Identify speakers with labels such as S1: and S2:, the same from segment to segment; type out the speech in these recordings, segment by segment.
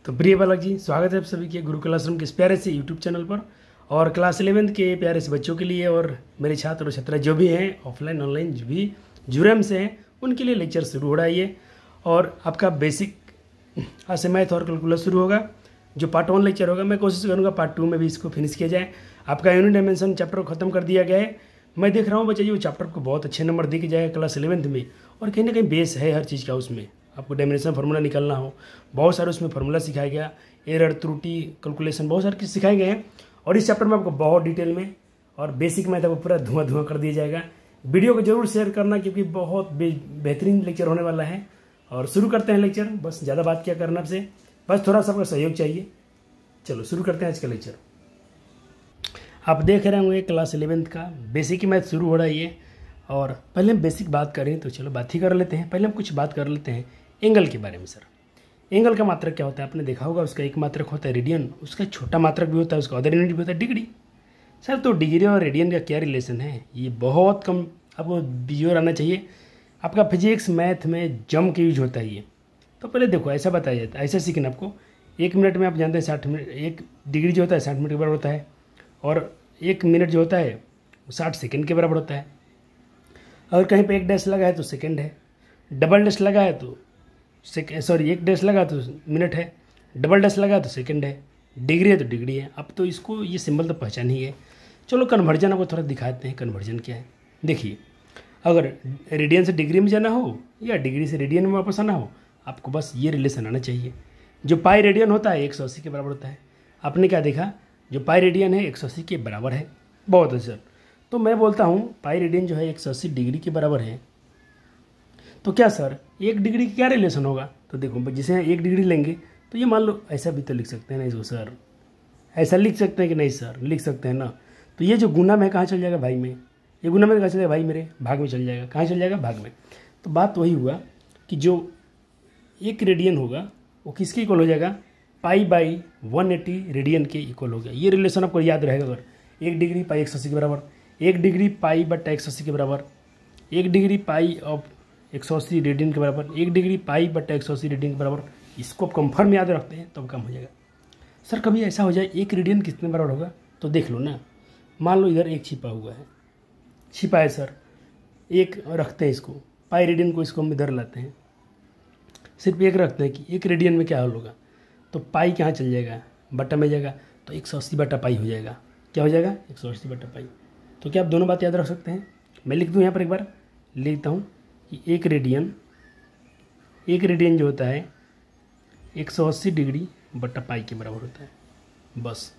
S1: तो प्रिय बालक जी, स्वागत है आप सभी के गुरु क्लासरूम के इस प्यारे से यूट्यूब चैनल पर। और क्लास 11th के प्यारे से बच्चों के लिए और मेरे छात्र और छात्रा जो भी हैं ऑफलाइन ऑनलाइन जो भी जुड़े हमसे हैं उनके लिए लेक्चर शुरू हो रहा है ये। और आपका बेसिक आज से मैथ और कैलकुलस शुरू होगा। जो पार्ट 1 लेक्चर होगा मैं कोशिश करूँगा पार्ट 2 में भी इसको फिनिश किया जाए। आपका यूनिट डायमेंशन चैप्टर को खत्म कर दिया गया है। मैं देख रहा हूँ बच्चे जी वो चैप्टर को बहुत अच्छे नंबर दिख जाएगा क्लास 11th में। और कहीं ना कहीं बेस है हर चीज़ का, उसमें आपको डायमेंशन फार्मूला निकालना हो, बहुत सारे उसमें फार्मूला सिखाया गया, एरर त्रुटि कैलकुलेशन बहुत सारे चीज़ सिखाए गए हैं। और इस चैप्टर में आपको बहुत डिटेल में और बेसिक मैथ आपको पूरा धुआं कर दिया जाएगा। वीडियो को जरूर शेयर करना क्योंकि बहुत बेहतरीन लेक्चर होने वाला है। और शुरू करते हैं लेक्चर। बस ज़्यादा बात क्या करना आपसे, बस थोड़ा सा आपका सहयोग चाहिए। चलो शुरू करते हैं आज का लेक्चर। आप देख रहे होंगे क्लास 11th का बेसिक मैथ शुरू हो रहा है ये। और पहले हम बेसिक बात करें तो चलो बात ही कर लेते हैं। पहले हम कुछ बात कर लेते हैं एंगल के बारे में। सर एंगल का मात्रक क्या होता है आपने देखा होगा, उसका एक मात्रक होता है रेडियन, उसका छोटा मात्रक भी होता है, उसका अदर यूनिट भी होता है डिग्री। सर तो डिग्री और रेडियन का क्या रिलेशन है, ये बहुत कम आपको विजुअल आना चाहिए। आपका फिजिक्स मैथ में जम के यूज होता है ये। तो पहले देखो ऐसा बताया जाता है, ऐसा सीखना आपको। 1 मिनट में आप जानते हैं 60 मिनट, 1 डिग्री जो होता है 60 मिनट के बराबर होता है। और 1 मिनट जो होता है वो 60 सेकेंड के बराबर होता है। अगर कहीं पे एक डैश लगा है तो सेकंड है, डबल डैश लगा है तो एक डैश लगा तो मिनट है, डबल डैश लगा तो सेकंड है, डिग्री है तो डिग्री है। अब तो इसको ये सिंबल तो पहचान ही है। चलो कन्वर्जन आपको थोड़ा दिखाते हैं कन्वर्जन क्या है। देखिए अगर रेडियन से डिग्री में जाना हो या डिग्री से रेडियन में वापस आना हो, आपको बस ये रिलेशन आना चाहिए। जो पाई रेडियन होता है 180 के बराबर होता है। आपने क्या देखा, जो पाई रेडियन है 180 के बराबर है। बहुत अच्छा, तो मैं बोलता हूँ पाई रेडियन जो है 180 डिग्री के बराबर है। तो क्या सर 1 डिग्री की क्या रिलेशन होगा, तो देखो जैसे 1 डिग्री लेंगे तो ये मान लो ऐसा भी तो लिख सकते हैं ना इसको। सर ऐसा लिख सकते हैं कि नहीं सर, लिख सकते हैं ना। तो ये जो गुना में कहाँ चल जाएगा भाई में, ये गुना में कहाँ चल जाएगा भाई मेरे भाग में चल जाएगा। कहाँ चल जाएगा भाग में। तो बात वही हुआ कि जो 1 रेडियन होगा वो किसके इक्वल हो जाएगा, पाई बाई 180 रेडियन के इक्वल हो गया। ये रिलेशन आपको याद रहेगा। अगर 1 डिग्री पाई 180 के बराबर, 1 डिग्री पाई बटा 180 के बराबर, 1 डिग्री पाई ऑफ 180 रेडियन के बराबर, 1 डिग्री पाई बटा 180 रेडियन के बराबर। इसको आप कंफर्म याद रखते हैं तो कम हो जाएगा। सर कभी ऐसा हो जाए 1 रेडियन कितने बराबर होगा, तो देख लो ना। मान लो इधर 1 छिपा हुआ है, छिपा है सर, 1 रखते हैं इसको, पाई रेडियन को इसको हम इधर लाते हैं, सिर्फ 1 रखते हैं कि 1 रेडियन में क्या हल होगा। तो पाई कहाँ चल जाएगा, बटा में जाएगा, तो 180 बटा पाई हो जाएगा। क्या हो जाएगा 180 बटा पाई। तो क्या आप दोनों बात याद रख सकते हैं। मैं लिख दूँ यहाँ पर, एक बार लिखता हूँ कि 1 रेडियन जो होता है 180 डिग्री बटा पाई के बराबर होता है। बस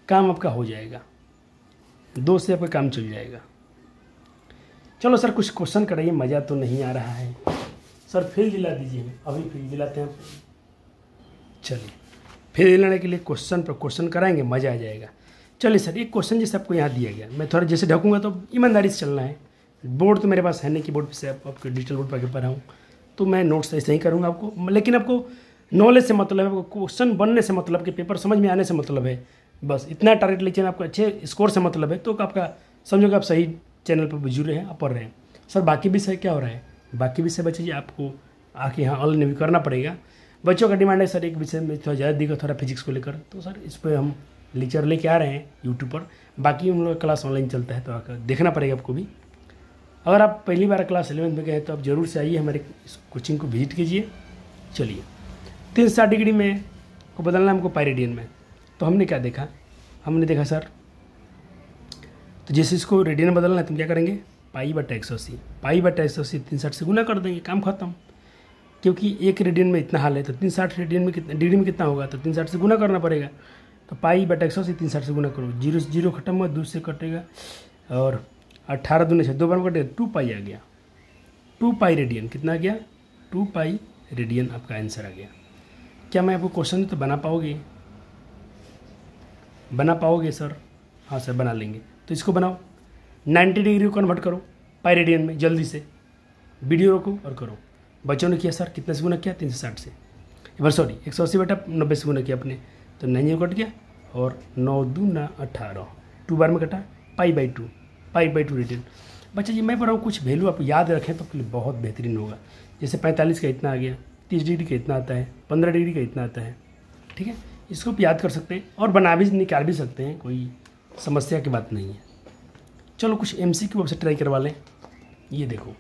S1: काम आपका हो जाएगा, 2 से आपका काम चल जाएगा। चलो सर कुछ क्वेश्चन कराइए, मज़ा तो नहीं आ रहा है। सर फील्ड दिला दीजिए, अभी फील्ड दिलाते हैं। चलिए फील्ड दिलाने के लिए क्वेश्चन पर क्वेश्चन कराएंगे, मज़ा आ जाएगा। चलिए सर एक क्वेश्चन जैसे आपको यहाँ दिया गया, मैं थोड़ा जैसे ढकूंगा तो ईमानदारी से चलना है। बोर्ड तो मेरे पास है नहीं कि बोर्ड पे से आपके डिजिटल बोर्ड पर पढ़ा हूँ, तो मैं नोट्स ऐसे ही करूँगा आपको। लेकिन आपको नॉलेज से मतलब है, आपको क्वेश्चन बनने से मतलब कि पेपर समझ में आने से मतलब है। बस इतना टारगेट लेकिन आपको अच्छे स्कोर से मतलब है, तो आपका समझो कि आप सही चैनल पर जुड़े हैं, आप पढ़ रहे हैं। सर बाकी विषय क्या हो रहा है, बाकी विषय बच्चे जी आपको आके यहाँ ऑनलाइन भी करना पड़ेगा। बच्चों का डिमांड है सर एक विषय में थोड़ा ज़्यादा दिखा, थोड़ा फिजिक्स को लेकर, तो सर इस पर हम लेक्चर लेके आ रहे हैं यूट्यूब पर। बाकी उन लोग का क्लास ऑनलाइन चलता है तो आकर देखना पड़ेगा आपको भी। अगर आप पहली बार क्लास 11th में गए तो आप जरूर से आइए, हमारे इस कोचिंग को विजिट कीजिए। चलिए 360 डिग्री में को बदलना हमको पाई रेडियन में। तो हमने क्या देखा, हमने देखा सर तो जैसे इसको रेडियन बदलना है तो हम क्या करेंगे, पाई बटा 180, पाई बटा 180 360 से गुना कर देंगे, काम खत्म। क्योंकि 1 रेडियन में इतना हाल है तो 360 रेडियन में कितना डिग्री में कितना होगा, तो 360 से गुना करना पड़ेगा। तो पाई बटा 180 360 से गुना करो, 0 से 0 खत्म हुआ, 2 से कटेगा और 18 दूनी से 2 बार में कटेगा, 2 पाई आ गया। 2 पाई रेडियन कितना आ गया, 2 पाई रेडियन आपका आंसर आ गया। क्या मैं आपको क्वेश्चन तो बना पाओगे, बना पाओगे सर? हाँ सर बना लेंगे। तो इसको बनाओ, 90 डिग्री को कन्वर्ट करो पाई रेडियन में, जल्दी से वीडियो रोको और करो। बच्चों ने किया सर कितने से गुना किया, 360 से, बार सॉरी 180 बटा 90 से गुना किया अपने, तो 9 कट गया और 9 दूना 18, 2 बार में कटा, पाई बाई 2 रेडियन। बच्चा जी मैं पढ़ रहा हूँ, कुछ वैल्यू आप याद रखें तो आपके लिए बहुत बेहतरीन होगा। जैसे 45 का इतना आ गया, 30 डिग्री का इतना आता है, 15 डिग्री का इतना आता है, ठीक है, इसको आप याद कर सकते हैं और बना भी निकाल भी सकते हैं, कोई समस्या की बात नहीं है। चलो कुछ MCQ आपसे ट्राई करवा लें। ये देखो,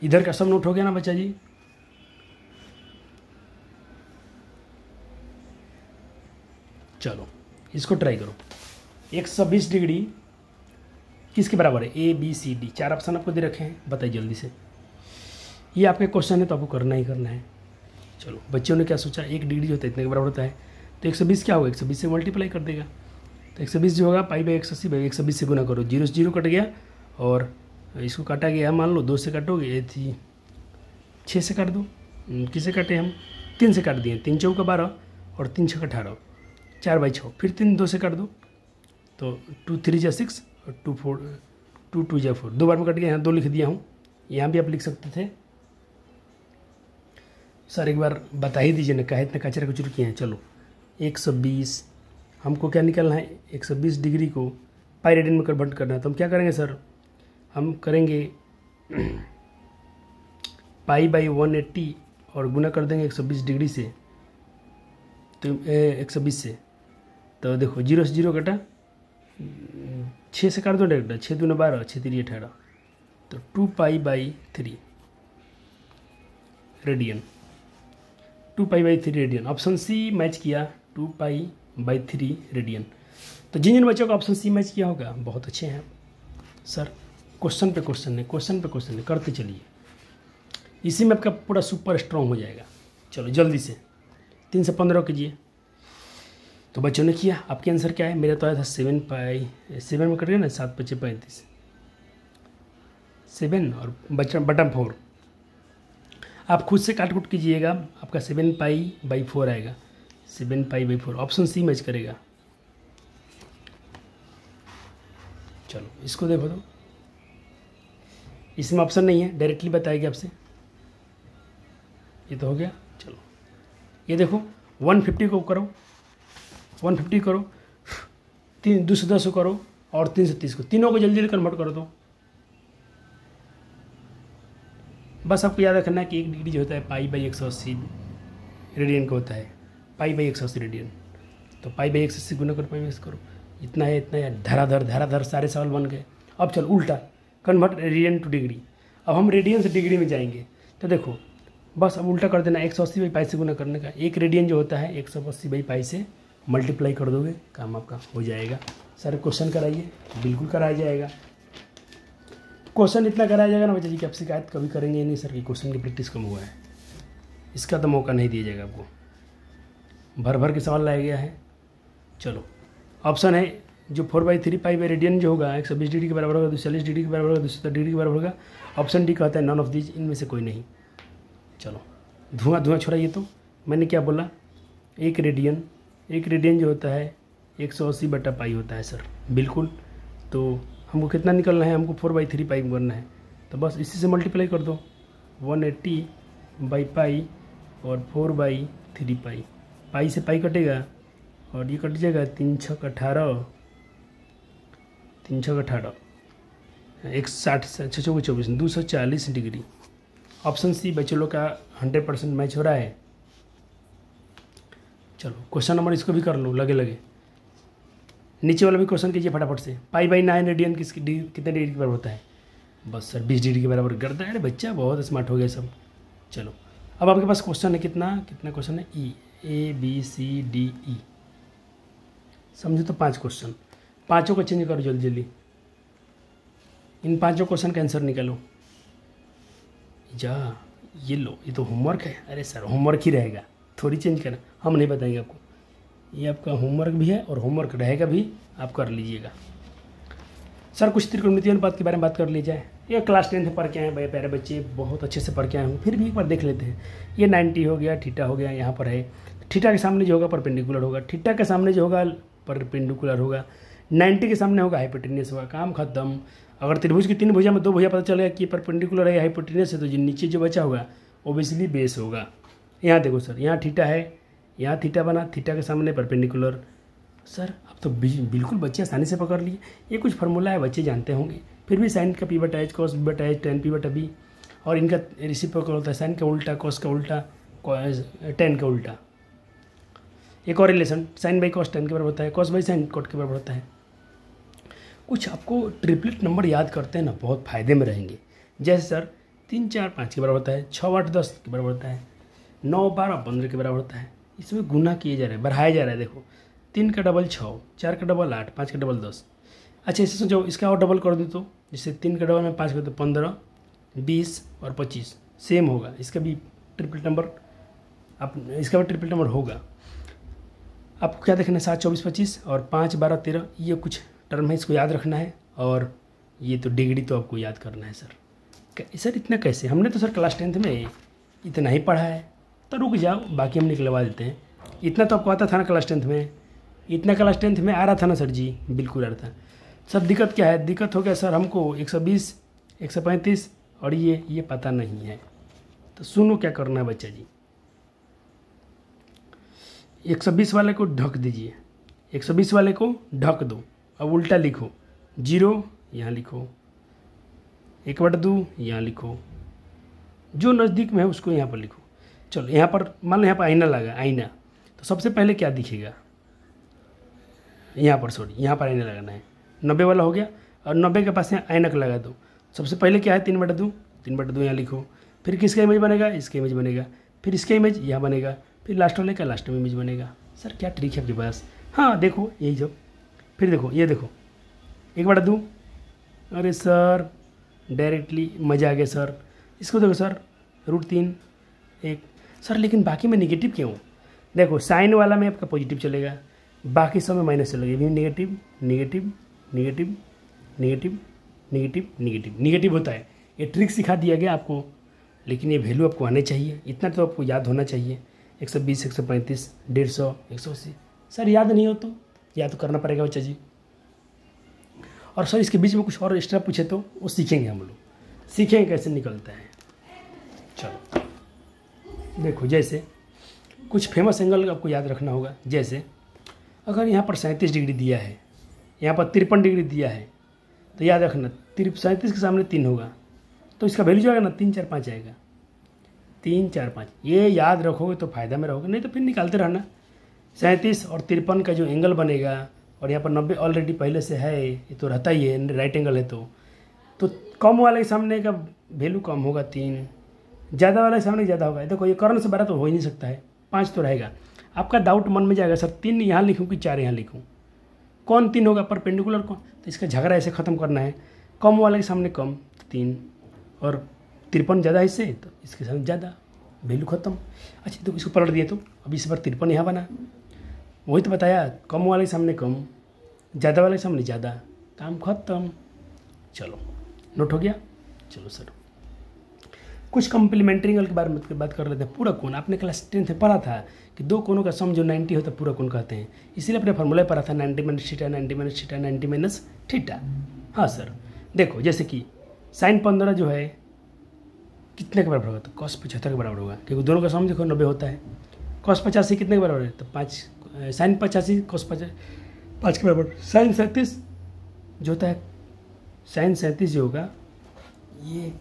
S1: इधर का सब नोट हो गया ना बच्चा जी? चलो इसको ट्राई करो। 120 डिग्री किसके बराबर है? ABCD, 4 ऑप्शन आपको दे रखे हैं, बताइए जल्दी से। ये आपके क्वेश्चन है तो आपको करना ही करना है। चलो बच्चों ने क्या सोचा, 1 डिग्री जो होता है इतने के बराबर होता है, तो 120 क्या होगा? 120 से मल्टीप्लाई कर देगा, तो 120 जो होगा π/180 भाई 120 से गुना करो, 0 से 0 कट गया और इसको काटा गया, मान लो 2 से काटोगे, ये थी 6 से काट दो। किसे काटे हम? 3 से काट दिए, 3 चौका 12 और 3 छक्का 18, 4/6, फिर 3 2 से काट दो, तो 2 3 जा 6 और 2 2 जा 4, 2 बार में कट गया, यहाँ 2 लिख दिया हूँ, यहाँ भी आप लिख सकते थे। सर एक बार बता ही दीजिए ना, कहे इतने कचरा कुचर किए हैं। चलो 120 हमको क्या निकालना है? 120 डिग्री को पाई रेडियन में कन्वर्ट करना है, तो हम क्या करेंगे सर? हम करेंगे π/180 और गुना कर देंगे 120 डिग्री से, तो 120 से, तो देखो 0 से 0 कटा, 6 से काट दो डायरेक्ट, 6 दूना 12, 6 3 18, तो 2π/3 radian, 2π/3 radian. Option C match किया, 2π/3 रेडियन। तो जिन जिन बच्चों का ऑप्शन सी मैच किया होगा बहुत अच्छे हैं सर। क्वेश्चन पे क्वेश्चन है, क्वेश्चन पे क्वेश्चन है, करते चलिए, इसी में आपका पूरा सुपर स्ट्रॉन्ग हो जाएगा। चलो जल्दी से 3 से 15 कीजिए। तो बच्चों ने किया, आपके आंसर क्या है? मेरा तो आया था 7 में कट गया ना, 7 × 5 = 35, 7 और बटन 4। आप खुद से काट कुट कीजिएगा, आपका 7π/4 आएगा, 7π/4। ऑप्शन सी मैच करेगा। चलो इसको देखो, तो इसमें ऑप्शन नहीं है, डायरेक्टली बताएगी आपसे। ये तो हो गया। चलो ये देखो, 150 को करो, 150 करो, 210 को करो और 330 को, तीनों को जल्दी जल्दी कन्वर्ट कर दो। बस आपको याद रखना है कि 1 डिग्री जो होता है π/180 रेडियन का होता है, π/180 रेडियन, तो π/180 गुना करो, π/180 करो, इतना है इतना है, धराधर सारे सवाल बन गए। अब चलो उल्टा, कन्वर्ट रेडियन टू डिग्री। अब हम रेडियन से डिग्री में जाएंगे, तो देखो बस अब उल्टा कर देना, 180/π से गुना करने का। 1 रेडियन जो होता है 180/π से मल्टीप्लाई कर दोगे, काम आपका हो जाएगा। सर क्वेश्चन कराइए, बिल्कुल कराया जाएगा। क्वेश्चन इतना कराया जाएगा ना बच्चा जी कि आप शिकायत कभी करेंगे नहीं सर कि क्वेश्चन की प्रैक्टिस कम हुआ है, इसका तो मौका नहीं दिया जाएगा आपको। भर के सवाल लाया गया है। चलो ऑप्शन है जो 4/3 π रेडियन जो होगा 120 डिग्री के बराबर होगा, 240 डिग्री के बराबर होगा, 270 डिग्री के बराबर होगा। ऑप्शन डी कहता है नॉन ऑफ दीज, इनमें से कोई नहीं। चलो धुआं छोड़ाइए। तो मैंने क्या बोला, 1 रेडियन जो होता है 180/π होता है सर, बिल्कुल। तो हमको कितना निकलना है? हमको 4/3 π करना है, तो बस इसी से मल्टीप्लाई कर दो, 180/π और 4/3 π। पाई से पाई कटेगा और ये कट जाएगा, 3 छक 18, 3 छक 18, 160 6 चौके 24, 240 डिग्री। ऑप्शन सी बच्चों लोग का 100% मैच हो रहा है। चलो क्वेश्चन नंबर इसको भी कर लो, लगे नीचे वाला भी क्वेश्चन कीजिए फटाफट से। π/9 रेडियन कितने डिग्री के बराबर होता है? बस सर 20 डिग्री के बराबर करता है। अरे बच्चा बहुत स्मार्ट हो गया सब। चलो अब आपके पास क्वेश्चन है, कितना क्वेश्चन है? ABCDE, समझो तो 5 क्वेश्चन, पाँचों को चेंज करो जल्दी। इन 5 क्वेश्चन का आंसर निकालो। जा ये लो, ये तो होमवर्क है। अरे सर होमवर्क ही रहेगा, थोड़ी चेंज करना, हम नहीं बताएंगे आपको। ये आपका होमवर्क भी है और होमवर्क रहेगा भी, आप कर लीजिएगा। सर कुछ त्रिकोणमितीय अनुपात के बारे में बात कर ली जाए। ये क्लास 10 में पढ़ के आए हैं, प्यारे बच्चे बहुत अच्छे से पढ़ के आए हूँ, फिर भी एक बार देख लेते हैं। ये 90 हो गया, थीटा हो गया, यहाँ पर है। थीटा के सामने जो होगा परपेंडिकुलर होगा, थीटा के सामने जो होगा परपेंडिकुलर होगा, 90 के सामने होगा हाइपोटेन्यूस होगा, काम खत्म। अगर त्रिभुज की 3 भुजा में 2 भुजा पता चलेगा कि परपेंडिकुलर है हाइपोटेन्यूस है, तो जो नीचे जो बचा होगा ओबियसली बेस होगा। यहाँ देखो सर, यहाँ थीटा है, यहाँ थीटा बना, थीटा के सामने परपेंडिकुलर। सर अब तो बिल्कुल बच्चे आसानी से पकड़ लिए। ये कुछ फार्मूला है, बच्चे जानते होंगे, फिर भी साइन का p/h, cos p/h, tan p/b, और इनका रेसिप्रोकल होता है साइन का उल्टा, cos का उल्टा, tan का उल्टा। एक और relation, sine by cos tan के बराबर होता है, कॉस बाई साइन कॉट के बराबर होता है। कुछ आपको ट्रिपलेट नंबर याद करते हैं ना, बहुत फ़ायदे में रहेंगे। जैसे सर 3 4 5 के बराबर होता है, 6 8 10 के बराबर होता है, 9 12 15 के बराबर होता है। इसमें गुना किए जा रहे हैं, बढ़ाया जा रहा है। देखो 3 का डबल 6, 4 का डबल 8, 5 का डबल 10। अच्छा इसे सोचो, इसका और डबल कर दो तो, जैसे 3 का डबल में 5 कर दो 15, 20 और 25 सेम होगा। इसका भी ट्रिपलेट नंबर इसका भी ट्रिपलेट नंबर होगा। आपको क्या देखना है, 7 24 25 और 5 12 13, ये कुछ टर्म है, इसको याद रखना है। और ये तो डिग्री तो आपको याद करना है सर इतना कैसे, हमने तो सर क्लास 10th में इतना ही पढ़ा है। तो रुक जाओ, बाकी हम निकलवा देते हैं। इतना तो आपको आता था ना क्लास 10th में, इतना क्लास 10th में आ रहा था ना सर जी, बिल्कुल आ रहा था। सर दिक्कत क्या है, दिक्कत हो गया सर हमको 120 135 और ये पता नहीं है। तो सुनो क्या करना है बच्चा जी, 120 वाले को ढक दीजिए, 120 वाले को ढक दो। अब उल्टा लिखो, 0 यहाँ लिखो, 1/2 यहाँ लिखो, जो नज़दीक में है उसको यहाँ पर लिखो। चलो यहाँ पर मान लो यहाँ पर आईना लगा, आईना, तो सबसे पहले क्या दिखेगा यहाँ पर, सॉरी यहाँ पर आईना लगाना है। 90 वाला हो गया और 90 के पास यहाँ ऐनक लगा दो। सबसे पहले क्या है, 3/2, 3/2 यहाँ लिखो। फिर किसका इमेज बनेगा, इसका इमेज बनेगा। फिर इसका इमेज यहाँ बनेगा। फिर लास्ट वाले का लास्ट में इमेज बनेगा। सर क्या ट्रिक है आपके पास। हाँ देखो यही जो, फिर देखो ये देखो 1/2, अरे सर डायरेक्टली मज़ा आ गया सर। इसको देखो सर √3 1 सर, लेकिन बाकी में निगेटिव क्यों। देखो साइन वाला में आपका पॉजिटिव चलेगा, बाकी सब में माइनस चलेगा। ये negative negative negative negative negative negative negative होता है। ये ट्रिक सिखा दिया गया आपको, लेकिन ये वैल्यू आपको आने चाहिए, इतना तो आपको याद होना चाहिए। 120 135 150 180 सर याद नहीं हो तो याद तो करना पड़ेगा बच्चा जी। और सर इसके बीच में कुछ और एक्स्ट्रा पूछे तो वो सीखेंगे, हम लोग सीखेंगे कैसे निकलता है। चलो देखो, जैसे कुछ फेमस एंगल आपको याद रखना होगा। जैसे अगर यहाँ पर 37 डिग्री दिया है, यहाँ पर 53 डिग्री दिया है, तो याद रखना 37 के सामने 3 होगा, तो इसका वैल्यू जो आएगा ना 3 4 5 आएगा। 3 4 5 ये याद रखोगे तो फ़ायदा में रहोगे, नहीं तो फिर निकालते रहना। 37 और 53 का जो एंगल बनेगा, और यहाँ पर 90 ऑलरेडी पहले से है, ये तो रहता ही है, राइट एंगल है, तो कम वाले के सामने का वैल्यू कम होगा 3, ज़्यादा वाले के सामने ज़्यादा होगा। देखो ये कर्ण से बड़ा तो हो ही नहीं सकता है, 5 तो रहेगा। आपका डाउट मन में जाएगा, सर 3 यहाँ लिखूँ कि 4 यहाँ लिखूँ, कौन 3 होगा, परपेंडिकुलर कौन। तो इसका झगड़ा ऐसे ख़त्म करना है, कम वाले के सामने कम 3 और 53 ज़्यादा है इससे, तो इसके सामने ज़्यादा, वैल्यू ख़त्म। अच्छा तो इसको पलट दिए, तो अब इस बार 53 यहाँ बना, वही तो बताया, कम वाले के सामने कम, ज़्यादा वाले के सामने ज़्यादा, काम खत्म। चलो नोट हो गया। चलो सर कुछ कॉम्प्लीमेंट्री एंगल के बारे में बात कर लेते हैं। पूरा कोण आपने क्लास 10th में पढ़ा था कि दो कोणों का सम जो 90 होता है पूरा कोण कहते हैं, इसीलिए अपने फॉर्मूला पढ़ा था 90 - थीटा 90 - थीटा 90 - थीटा। हाँ सर देखो, जैसे कि sin 15 जो है कितने के बराबर होगा, तो cos 75 के बराबर होगा, क्योंकि दोनों का सम देखो 90 होता है। cos 85 कितने के बराबर है, तो 5 sin 85 cos 5 के बराबर। sin 37 जो होता है, sin 37 जो होगा ये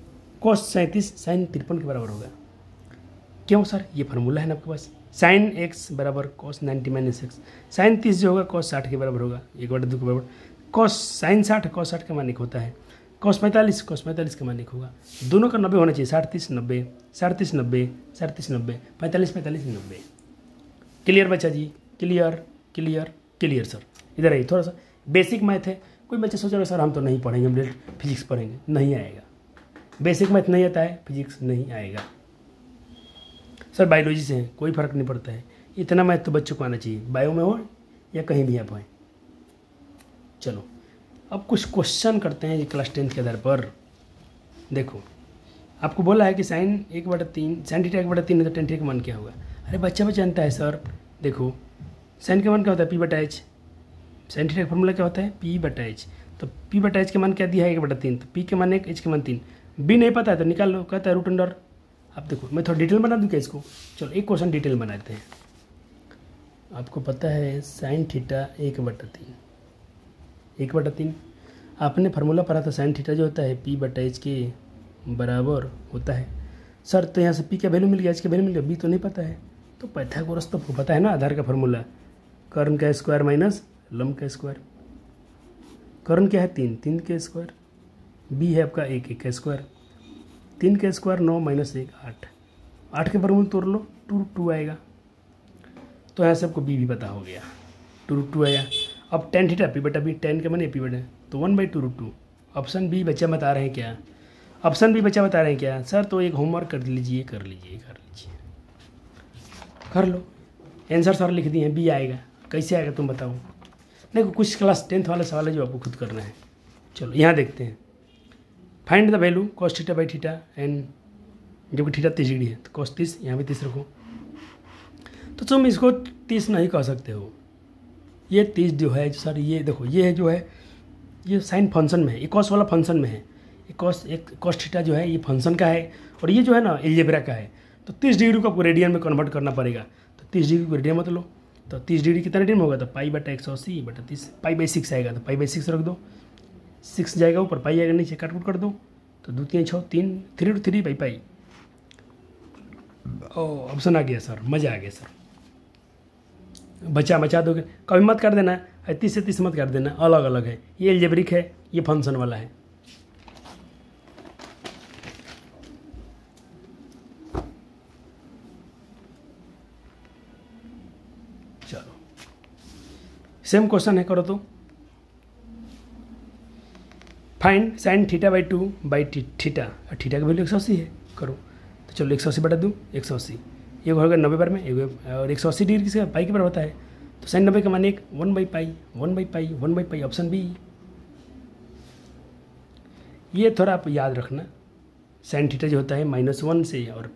S1: cos 37 sin 53 के बराबर होगा। क्यों सर, ये फार्मूला है ना आपके पास, sin x बराबर cos 90 - x। sin 30 जो होगा cos 60 के बराबर होगा, 1/2 के बराबर। cos sin 60 cos 60 का मान एक होता है, cos 45 का मान एक होगा। दोनों का 90 होना चाहिए, 60 30 90, 60 30 90, 60 30 90, 45 45 90। क्लियर बच्चा जी, क्लियर क्लियर क्लियर सर। इधर आइए, थोड़ा सा बेसिक मैथ है। कोई बच्चा सोच रहा है सर हम तो नहीं पढ़ेंगे, हम फिजिक्स पढ़ेंगे, नहीं आएगा। बेसिक मैथ नहीं आता है, फिजिक्स नहीं आएगा। सर बायोलॉजी से है, कोई फ़र्क नहीं पड़ता है, इतना मैथ तो बच्चों को आना चाहिए, बायो में हो या कहीं भी आप हों। चलो अब कुछ क्वेश्चन करते हैं जी क्लास 10th के आधार पर। देखो आपको बोला है कि sin 1/3 sin थीटा 1/3 है तो tan थीटा का मान क्या होगा। अरे बच्चा जानता है सर, देखो sin का मान क्या होता है, p/h। sin थीटा का फॉर्मूला क्या होता है, p/h। तो p/h के मान क्या दिया है, 1/3, तो p के मान 1, h के मान 3। b नहीं पता है तो निकाल लो, कहता है √अंडर। अब देखो मैं थोड़ा डिटेल बना दूँ क्या इसको, चलो एक क्वेश्चन डिटेल बनाते हैं। आपको पता है sin थीटा 1/3 1/3, आपने फार्मूला पढ़ा था sin थीटा जो होता है p/h के बराबर होता है। सर तो यहाँ से p का वैल्यू मिल गया, h का वैल्यू मिल गया, b तो नहीं पता है, तो पाइथागोरस तो आपको पता है ना, आधार का फॉर्मूला, कर्ण का स्क्वायर माइनस लंब का स्क्वायर। कर्ण क्या है 3, 3 का स्क्वायर, बी है आपका 1, 1 का स्क्वायर, 3 का स्क्वायर 9 माइनस 1 8, 8 के वर्गमूल तोड़ लो 2√2 आएगा। तो यहाँ से आपको बी भी पता हो गया, 2√2 आया। अब tan थीटा पी बटा बी, tan के माने पी बटा, तो 1/2√2। ऑप्शन बी बच्चा बता रहे हैं क्या, ऑप्शन बी बच्चा बता रहे हैं क्या सर? तो एक होमवर्क कर लीजिए, कर लीजिए, कर लीजिए, कर लो। आंसर सर लिख दिए हैं, बी आएगा। कैसे आएगा तुम बताओ? देखो कुछ क्लास 10th वाला सवाल है जो आपको खुद करना है। चलो यहाँ देखते हैं, find the value cos theta by theta and, जो कि थीटा 30 डिग्री है तो cos 30, यहाँ भी 30 रखो। तो तुम इसको 30 नहीं कह सकते हो, ये 30 जो है सर, ये देखो ये है जो है, ये साइन फंक्शन में है, ये कॉस वाला फंक्शन में है, ये कॉस थीटा जो है ये फंक्शन का है, और ये जो है ना एलजेब्रा का है। तो 30 डिग्री को आपको रेडियन में कन्वर्ट करना पड़ेगा। तो 30 डिग्री को रेडियन मत लो, तो 30 डिग्री कितना रेडियन होगा? तो पाई बटा 180 बटा 30, पाई बाई 6 आएगा। तो पाई बाई 6 रख दो, 6 जाएगा ऊपर, पाई आएगा नीचे, काट कुट कर दो। तो 2 3 6 3, 3 बाई पाई। ओ ऑप्शन आ गया सर, मज़ा आ गया सर। बचा दोगे, कभी मत कर देना, 30 से 30 मत कर देना, अलग अलग है, ये एल्जेब्रिक है, ये फंक्शन वाला है। चलो सेम क्वेश्चन है, करो तो। Find sine theta by 2 by theta, theta का वैल्यू 180 है, करो। तो चलो 180 बटा 2, 180, ये होगा 90 बार में, और 180 डिग्री किसका पाई के बराबर होता है। तो साइन 90 का मान 1 by pi, 1 by pi, 1 by pi, option B. ये थोड़ा आप याद रखना, साइन थीटा जो होता है -1 से और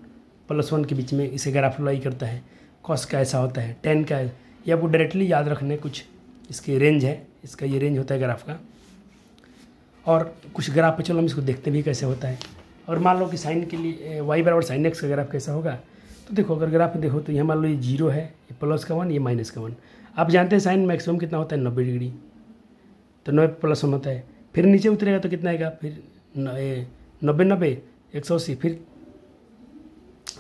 S1: +1 के बीच में इसे ग्राफ लाई करता है। कॉस का ऐसा होता है, tan का, ये आपको डायरेक्टली याद रखना है। कुछ इसके रेंज है, इसका ये रेंज होता है ग्राफ का, और कुछ ग्राफ पे चलो हम इसको देखते भी कैसे होता है। और मान लो कि साइन के लिए y बराबर साइन x का ग्राफ कैसा होगा। तो देखो अगर ग्राफ में देखो तो यहाँ मान लो ये 0 है, ये +1, ये -1। आप जानते हैं साइन मैक्सिमम कितना होता है? 90 डिग्री। तो 90 + 1 होता है, फिर नीचे उतरेगा तो कितना आएगा? फिर 90 180, फिर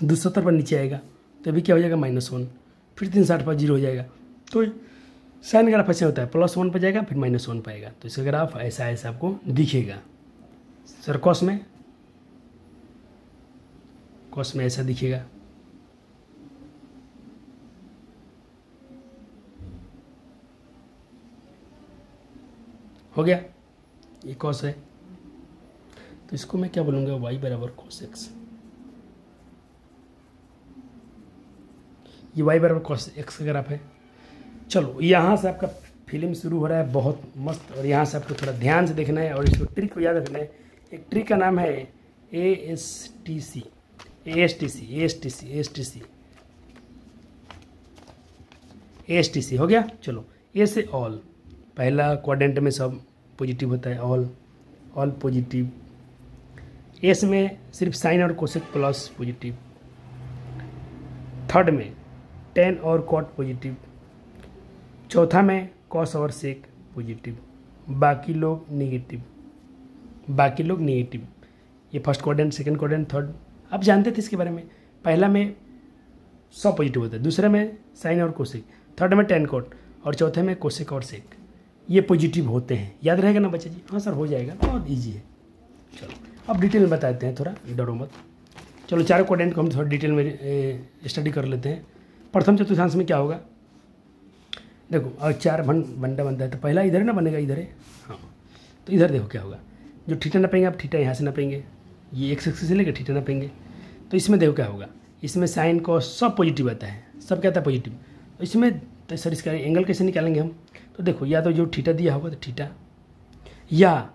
S1: 270 पर नीचे आएगा, तो अभी क्या हो जाएगा? -1, फिर 360 पर 0 हो जाएगा। तो साइन ग्राफ ऐसे होता है, +1 पर जाएगा, फिर -1 पर आएगा। तो इसका ग्राफ ऐसा ऐसा आपको दिखेगा। सर कॉस में ऐसा दिखेगा। हो गया, ये कॉस है, तो इसको मैं क्या बोलूँगा? y बराबर cos x, ये y बराबर cos x का ग्राफ है। चलो यहाँ से आपका फिल्म शुरू हो रहा है, बहुत मस्त। और यहाँ से आपको थोड़ा ध्यान से देखना है, और इसको ट्रिक को याद रखना है। एक ट्रिक का नाम है ASTC, हो गया। चलो ए से ऑल, पहला क्वाड्रेंट में सब पॉजिटिव होता है, ऑल पॉजिटिव। एस में सिर्फ साइन और कोसेक प्लस पॉजिटिव। थर्ड में टेन और कॉट पॉजिटिव। चौथा में कॉस और सेक पॉजिटिव, बाकी लोग नेगेटिव। ये first quadrant, second quadrant, third. आप जानते थे इसके बारे में। पहला में सब पॉजिटिव होता है, दूसरे में साइन और कोसेक, थर्ड में टेन कॉट, और चौथे में कोसेक और सेक, ये पॉजिटिव होते हैं। याद रहेगा ना बच्चा जी? हाँ सर हो जाएगा, बहुत ईजी है। चलो अब डिटेल में बताते हैं, थोड़ा डरो मत। चलो चारों क्वाड्रेंट को हम थोड़ा डिटेल में स्टडी कर लेते हैं। प्रथम चतुर्थांश में क्या होगा? देखो और 4 बंडा बनता है, तो पहला इधर ना बनेगा, इधर है। हाँ तो इधर देखो क्या होगा, जो थीटा नापेंगे आप, थीटा यहाँ से नापेंगे, ये एक्स एक्सिस से लेकर थीटा नापेंगे। तो इसमें देखो क्या होगा, इसमें साइन को सब पॉजिटिव आता है, सब क्या आता है? पॉजिटिव। तो इसमें तो सर इसका एंगल कैसे निकालेंगे हम? तो देखो या तो जो थीटा दिया होगा तो थीटा, या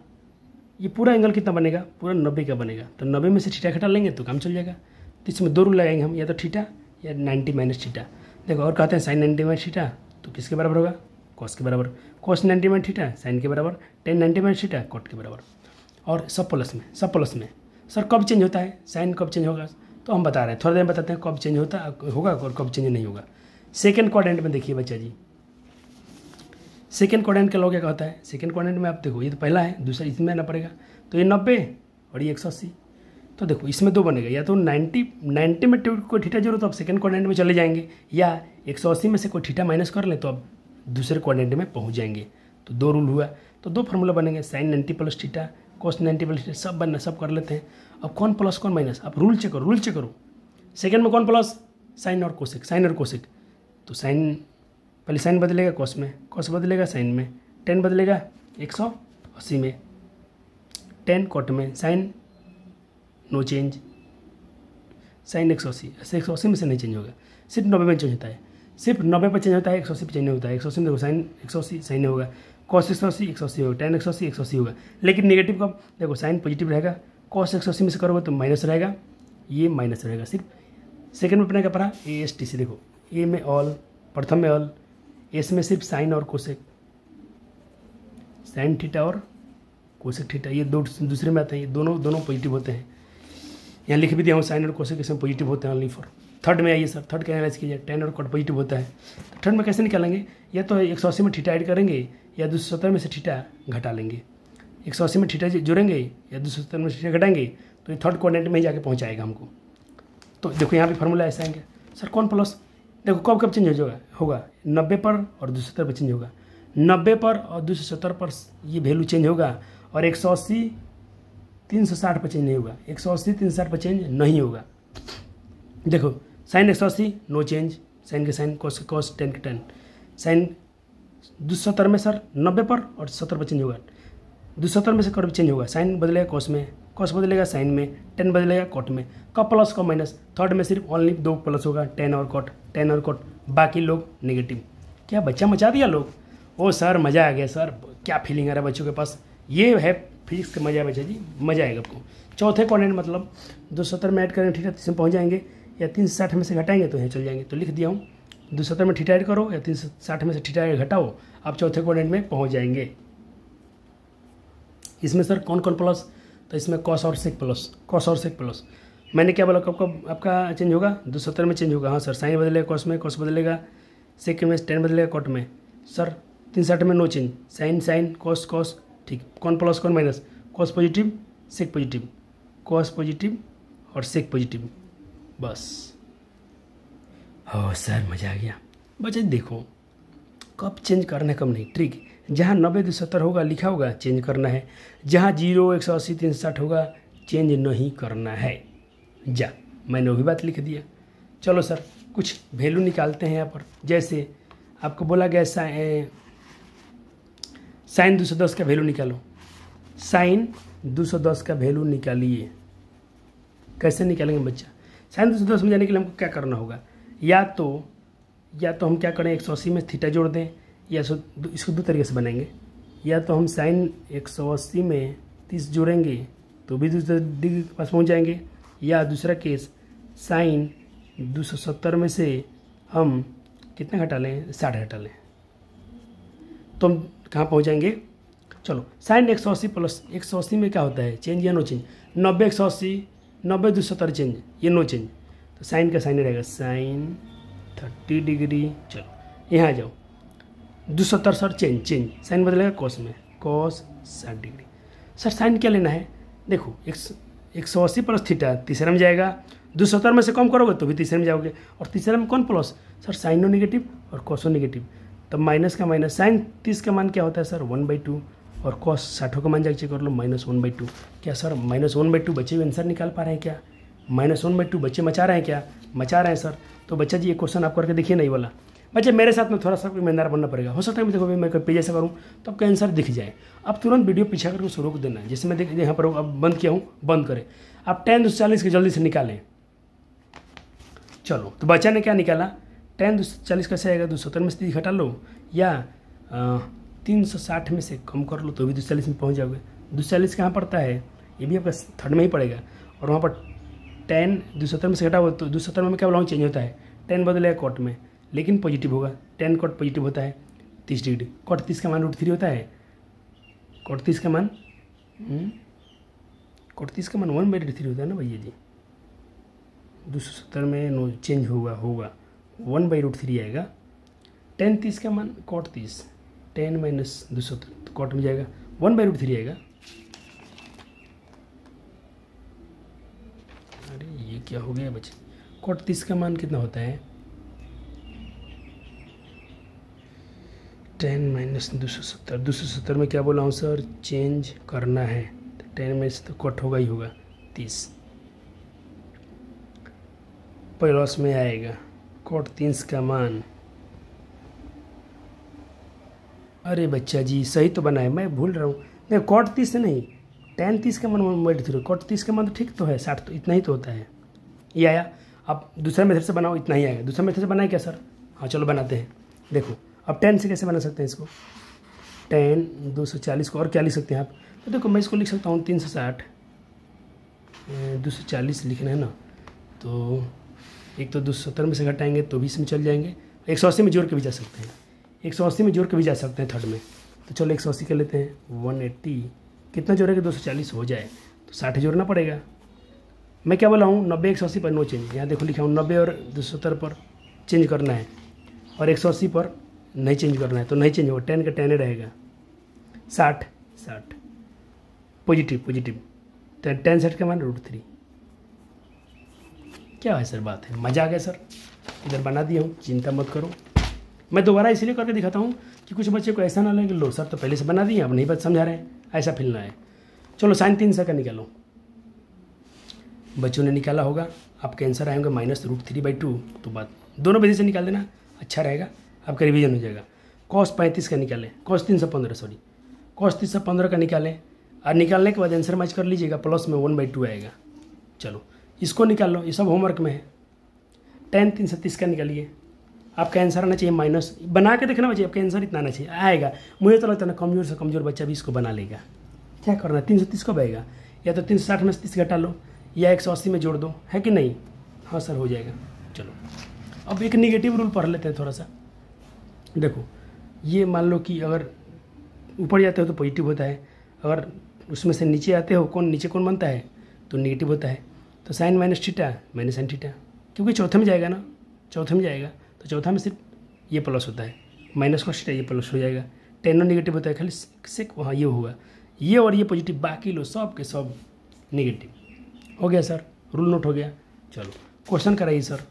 S1: ये पूरा एंगल कितना बनेगा? पूरा 90 का बनेगा। तो 90 में से थीटा घटा लेंगे तो काम चल जाएगा। तो इसमें 2 रूल लगाएंगे हम, या तो थीटा या 90 माइनस थीटा। देखो और कहते हैं साइन 90 माइनस थीटा तो किसके बराबर होगा? कॉस के बराबर। कॉस 90 माइनस थीटा साइन के बराबर, टेन 90 माइनस थीटा कॉट के बराबर। और सब प्लस में सर कब चेंज होता है? साइन कब चेंज होगा? तो हम बता रहे हैं, थोड़ा देर में बताते हैं कब चेंज होगा और कब चेंज नहीं होगा। सेकेंड क्वाड्रेंट में देखिए बच्चा जी, सेकेंड क्वाड्रेंट का लॉ क्या कहता है? सेकेंड क्वाड्रेंट में आप देखो, ये तो पहला है, दूसरा इसमें ना पड़ेगा, तो ये 90 और ये 180। तो देखो इसमें दो बनेगा, या तो 90 में कोई थीटा जोड़ो तो आप सेकंड क्वाड्रेंट में चले जाएंगे, या 180 में से कोई थीटा माइनस कर लें तो आप दूसरे क्वाड्रेंट में पहुंच जाएंगे। तो दो रूल हुआ, तो दो फार्मूला बनेंगे, साइन 90 प्लस थीटा, कोस 90 प्लस थीटा, सब बनना, सब कर लेते हैं। अब कौन प्लस कौन माइनस, आप रूल चेक करो। सेकंड में कौन प्लस, साइन और कोसेक। तो साइन पहले साइन बदलेगा कॉस में, कॉस बदलेगा साइन में, टेन बदलेगा 180 में, टेन कॉट में, साइन नो चेंज, साइन 180, ऐसे 180 में से नहीं चेंज होगा, सिर्फ 90 में चेंज होता है, सिर्फ 90 पर चेंज होता है, 180 पर चेंज नहीं होता है। 180 में देखो साइन 180 साइन नहीं होगा, कॉस 180 180 होगा, टेन 180 180 होगा। लेकिन नेगेटिव कब, देखो साइन पॉजिटिव रहेगा, कॉस 180 में से करोगे तो माइनस रहेगा, ये माइनस रहेगा। सिर्फ सेकंड में अपने का पढ़ा ASTC, देखो ए में ऑल, प्रथम में ऑल, एस में सिर्फ साइन और कोसेक, साइन थीटा और कोसेक थीटा, ये दो दूसरे में आते हैं, ये दोनों पॉजिटिव होते हैं। यहाँ लिख भी दिया हूँ, साइन और कोसेक इसमें पॉजिटिव होते हैं ओनली फॉर। थर्ड में आइए सर, थर्ड का एनालाइज कीजिए, टेन और कॉट पॉजिटिव होता है। तो थर्ड में कैसे निकालेंगे, या तो 180 में थीटा ऐड करेंगे या 270 में से थीटा घटा लेंगे। 180 में थीटा जोड़ेंगे या 270 में थीटा घटाएंगे, तो ये थर्ड क्वाड्रेंट में ही जाके पहुँचाएगा हमको। तो देखो यहाँ पे फार्मूला ऐसा आएंगे सर, कौन प्लस, देखो कब चेंज होगा 90 पर और 270 पर चेंज होगा, 90 पर और 270 पर ये वैल्यू चेंज होगा, और 180 360 पर चेंज नहीं होगा, 180 360 पर चेंज नहीं होगा। देखो साइन 180 नो चेंज, साइन के साइन, कॉस टेन के टेन, साइन 270 में सर 90 पर और 70 पर चेंज होगा, 270 में से कब चेंज होगा, साइन बदलेगा कॉस में, कॉस बदलेगा साइन में, टेन बदलेगा कॉट में, कब प्लस कब माइनस। थर्ड में सिर्फ ओनली दो प्लस होगा, टेन और कॉट, बाकी लोग नेगेटिव। क्या बच्चा मचा दिया लोग, ओ सर मज़ा आ गया सर, क्या फीलिंग आ रहा है बच्चों के पास, ये है फिजिक्स का मजा है बच्चा जी, मज़ा आएगा आपको। चौथे क्वाड्रेंट मतलब 270 में ऐड करेंगे थीटा इसमें पहुँच जाएंगे, या 360 में से घटाएंगे तो यहाँ चल जाएंगे। तो लिख दिया हूँ 270 में थीटा ऐड करो या 360 में से थीटा घटाओ, आप चौथे क्वाड्रेंट में पहुँच जाएंगे। इसमें सर कौन प्लस, तो इसमें कॉस और सेक प्लस, मैंने क्या बोला कब आपका चेंज होगा, 270 में चेंज होगा। हाँ सर, साइन बदलेगा कॉस में, कॉस बदलेगा सेक में, टेन बदलेगा कॉट में। सर 360 में नो चेंज, साइन कॉस, ठीक, कौन प्लस कौन माइनस, कॉस पॉजिटिव सेक पॉजिटिव, कॉस पॉजिटिव और सेक पॉजिटिव, बस। हो सर मज़ा आ गया बच्चे। देखो कब चेंज करना है कब नहीं, ट्रिक, जहाँ 90 270 होगा लिखा होगा चेंज करना है, जहाँ 0 180 360 होगा चेंज नहीं करना है। जा मैंने वही बात लिख दिया। चलो सर कुछ वैल्यू निकालते हैं यहाँ पर, जैसे आपको बोला गया साइन 210 का वैल्यू निकालो, साइन 210 का वैल्यू निकालिए। कैसे निकालेंगे बच्चा, साइन 210 में जाने के लिए हमको क्या करना होगा, या तो हम क्या करें 180 में थीटा जोड़ दें, या इसको दो तरीके से बनाएंगे, या तो हम साइन 180 में 30 जोड़ेंगे तो भी दूसरे डिग्री के पास पहुँच जाएंगे, या दूसरा केस साइन 270 में से हम कितना घटा लें, 60 घटा लें, तो हम कहाँ पहुँच जाएंगे। चलो साइन 180 प्लस 180 में क्या होता है, चेंज या नो चेंज, 90 180 90 270 चेंज, ये नो चेंज, तो साइन का साइन रहेगा साइन 30 डिग्री। चलो यहाँ आ जाओ, 270 सर चेंज, साइन बदलेगा कॉस में, कॉस 60 डिग्री। सर साइन क्या लेना है, देखो 180 प्लस थीटा तीसरे में जाएगा, 270 में से कम करोगे तो भी तीसरे में जाओगे, और तीसरे में कौन प्लस, सर साइनो नेगेटिव और कॉसो नेगेटिव, तब माइनस का माइनस, साइन 30 का मान क्या होता है सर 1/2, और कॉस 60 का मान जाके चेक कर लो -1/2। क्या सर -1/2 बच्चे भी आंसर निकाल पा रहे हैं क्या, -1/2 बच्चे मचा रहे हैं क्या, मचा रहे हैं सर। तो बच्चा जी ये क्वेश्चन आप करके देखिए नहीं वाला, बच्चे मेरे साथ में थोड़ा सा ईमानदार बनना पड़ेगा। हो सकता है मैं देखो मैं पेज ऐसा करूँ तो आपका आंसर दिख जाए, आप तुरंत वीडियो पीछे करके उसको रोक देना, जैसे मैं देखिए यहाँ पर अब बंद किया हूँ, बंद करें, आप tan 240 के जल्दी से निकालें। चलो तो बच्चा ने क्या निकाला, tan 240 कैसे आएगा, 270 में से घटा लो या 360 में से कम कर लो तो भी 240 में पहुँच जाओगे। 240 कहाँ पड़ता है, ये भी आपका थर्ड में ही पड़ेगा, और वहाँ पर tan 270 में से घटा हुआ तो 270 में क्या बोला चेंज होता है, tan बदलेगा कॉट में, लेकिन पॉजिटिव होगा, tan कॉट पॉजिटिव होता है 30 डिग्री, कॉट 30 का मान √3 होता है, कॉट 30 का मान 1/3 होता है ना भैया जी। 270 में नो चेंज होगा 1/√3 आएगा। tan 30 का मान कॉट 30, tan माइनस 270 तो कॉट में जाएगा 1/√3 आएगा। क्या हो गया बच्चे, कॉट 30 का मान कितना होता है, 10 माइनस 270। 270 में क्या बोला हूँ सर, चेंज करना है, तो 10 में से तो कॉट होगा ही होगा 30, प्लस में आएगा कॉट 30 का मान। अरे बच्चा जी सही तो बना है, मैं भूल रहा हूँ, नहीं कॉट 30 नहीं, tan 30 का मान मल्टी थ्रू, कॉट 30 का मान तो ठीक तो है, 60 तो इतना ही तो होता है। ये आया। अब दूसरा मेथड से बनाओ, इतना ही आएगा। दूसरा मेथड से बनाए क्या सर, हाँ चलो बनाते हैं। देखो अब 10 से कैसे बना सकते हैं इसको, 10 240 को और क्या लिख सकते हैं आप, तो देखो मैं इसको लिख सकता हूँ 360, 240 लिखना है ना, तो एक तो 270 में से घटाएंगे तो 20 में चल जाएंगे, 180 में जोड़ के भी जा सकते हैं, 180 में जोड़ के भी जा सकते हैं थर्ड में, तो चलो 180 कर लेते हैं, 180 कितना जोड़ेगा, 240 हो जाए तो 60 जोड़ना पड़ेगा। मैं क्या बोला हूँ, 90 180 पर नो चेंज, यहाँ देखो लिखा हूँ 90 और 270 पर चेंज करना है और 180 पर नहीं चेंज करना है, तो नहीं चेंज होगा, 10 का 10 रहेगा, 60 पॉजिटिव, तो 10 60 का मान √3। क्या है सर बात है, मजा आ गया सर, इधर बना दिया हूँ, चिंता मत करो। मैं दोबारा इसलिए करके दिखाता हूँ कि कुछ बच्चे को ऐसा ना लगे लो सर तो पहले से बना दिए अब नहीं बात समझा रहे हैं, ऐसा फीलना है। चलो साइन 300 का निकालो, बच्चों ने निकाला होगा, आपका आंसर आएंगे -√3/2, तो बात दोनों विधि से निकाल देना, अच्छा रहेगा, आपका रिवीजन हो जाएगा। cos 35 का निकालें, cos 315 का निकालें, और निकालने के बाद आंसर मैच कर लीजिएगा, प्लस में 1/2 आएगा। चलो इसको निकाल लो, ये सब होमवर्क में है। tan 330 का निकालिए, आपका आंसर आना चाहिए माइनस, बना के देखना बच्चे, आपका आंसर इतना आना चाहिए, आएगा। मुझे तो लगता है ना कमजोर से कमजोर बच्चा भी इसको बना लेगा। क्या करना है, 330 कब आएगा, या तो 360 में से 30 घटा लो, या 180 में जोड़ दो, है कि नहीं, हाँ सर हो जाएगा। चलो अब एक निगेटिव रूल पढ़ लेते हैं थोड़ा सा। देखो ये मान लो कि अगर ऊपर जाते हो तो पॉजिटिव होता है, अगर उसमें से नीचे आते हो नीचे कौन बनता है, तो निगेटिव होता है। तो sine minus theta minus sine theta, क्योंकि चौथे में जाएगा ना, चौथे में जाएगा, तो चौथा में सिर्फ ये प्लस होता है, माइनस कॉस थीटा ये प्लस हो जाएगा, 10 निगेटिव होता है, खाली से वहाँ ये होगा, ये और ये पॉजिटिव, बाकी लो सब के सब निगेटिव। हो गया सर, रूल नोट हो गया। चलो क्वेश्चन कराइए सर,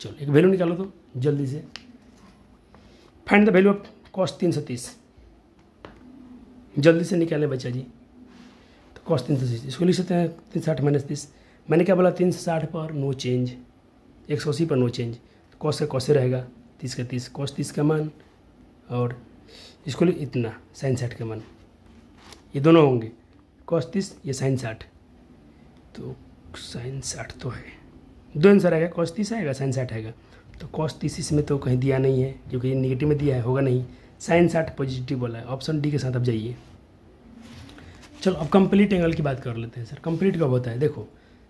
S1: चलो एक वैल्यू निकालो तो जल्दी से, find the value of cos 330, जल्दी से निकालें बच्चा जी। तो cos 330 इसको लिख सकते हैं 360 माइनस 30, मैंने क्या बोला 360 पर नो चेंज, 180 पर नो चेंज, cos का cos रहेगा, 30 का 30, cos 30 का मान, और इसको लिख इतना साइन 60 का मान, ये दोनों होंगे, cos 30 ये साइन 60, तो साइन 60 तो है, दो आंसर आएगा, cos 30 आएगा साइन 60 आएगा, तो cos 30 इसमें तो कहीं दिया नहीं है, क्योंकि ये निगेटिव में दिया है, होगा नहीं, साइन 60 पॉजिटिव बोला है, ऑप्शन डी के साथ अब जाइए। चलो अब कंप्लीट एंगल की बात कर लेते हैं सर, कंप्लीट कब होता है, देखो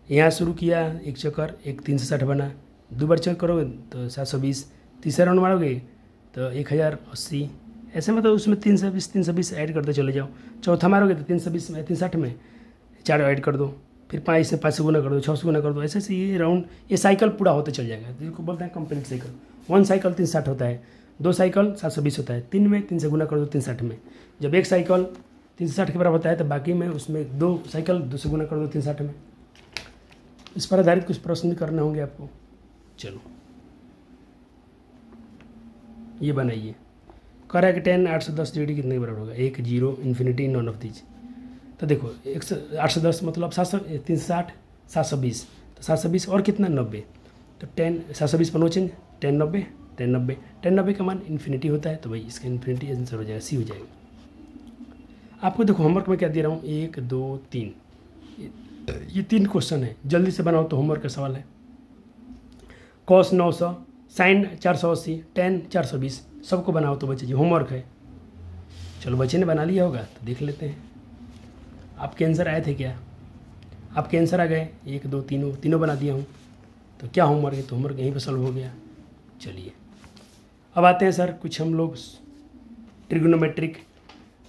S1: यहाँ शुरू किया एक चक्कर, एक 360 बना, 2 बार चेक करोगे तो 720, तीसरा राउंड मारोगे तो 1080, ऐसे में तो उसमें 320 ऐड करते चले जाओ, चौथा मारोगे तो 320 में 360 में 4 ऐड कर दो, फिर 5 से 5 से गुना कर दो, 6 से गुना कर दो, ऐसे से ये राउंड ये साइकिल पूरा होते चल जाएगा, जिसको बोलते हैं कंप्लीट साइकिल। 1 साइकिल 360 होता है, 2 साइकिल 720 होता है, 3 में 3 से गुना कर दो 360 में, जब एक साइकिल 360 के बराबर होता है तो बाकी में उसमें 2 साइकिल 2 से गुना कर दो 360 में। इस पर आधारित कुछ प्रश्न भी करने होंगे आपको। चलो ये बनाइए, कह रहा है कि 10 810 डिग्री कितने के बराबर होगा, 1 0 इन्फिनिटी नॉन ऑफ दीज। तो देखो 810 मतलब 360 720, तो 720 और कितना 90, तो 10 720 पर नो चेंज, 10 90 10 90 10 90 का मान इन्फिनिटी होता है, तो भाई इसका इन्फिनिटी आंसर हो जाएगा, सी हो जाएगा। आपको देखो होमवर्क में क्या दे रहा हूँ, 1 2 3, ये 3 क्वेश्चन है, जल्दी से बनाओ, तो होमवर्क का सवाल है। cos 900, साइन 480, tan 420, सबको बनाओ तो बच्चे जी, होमवर्क है। चलो बच्चे ने बना लिया होगा तो देख लेते हैं, आपके आंसर आए थे क्या, आपके आंसर आ गए, 1 2 तीनों बना दिया हूँ, तो क्या होमवर्क है, तो होमवर्क यहीं पर सॉल्व हो गया। चलिए अब आते हैं सर, कुछ हम लोग ट्रिग्नोमेट्रिक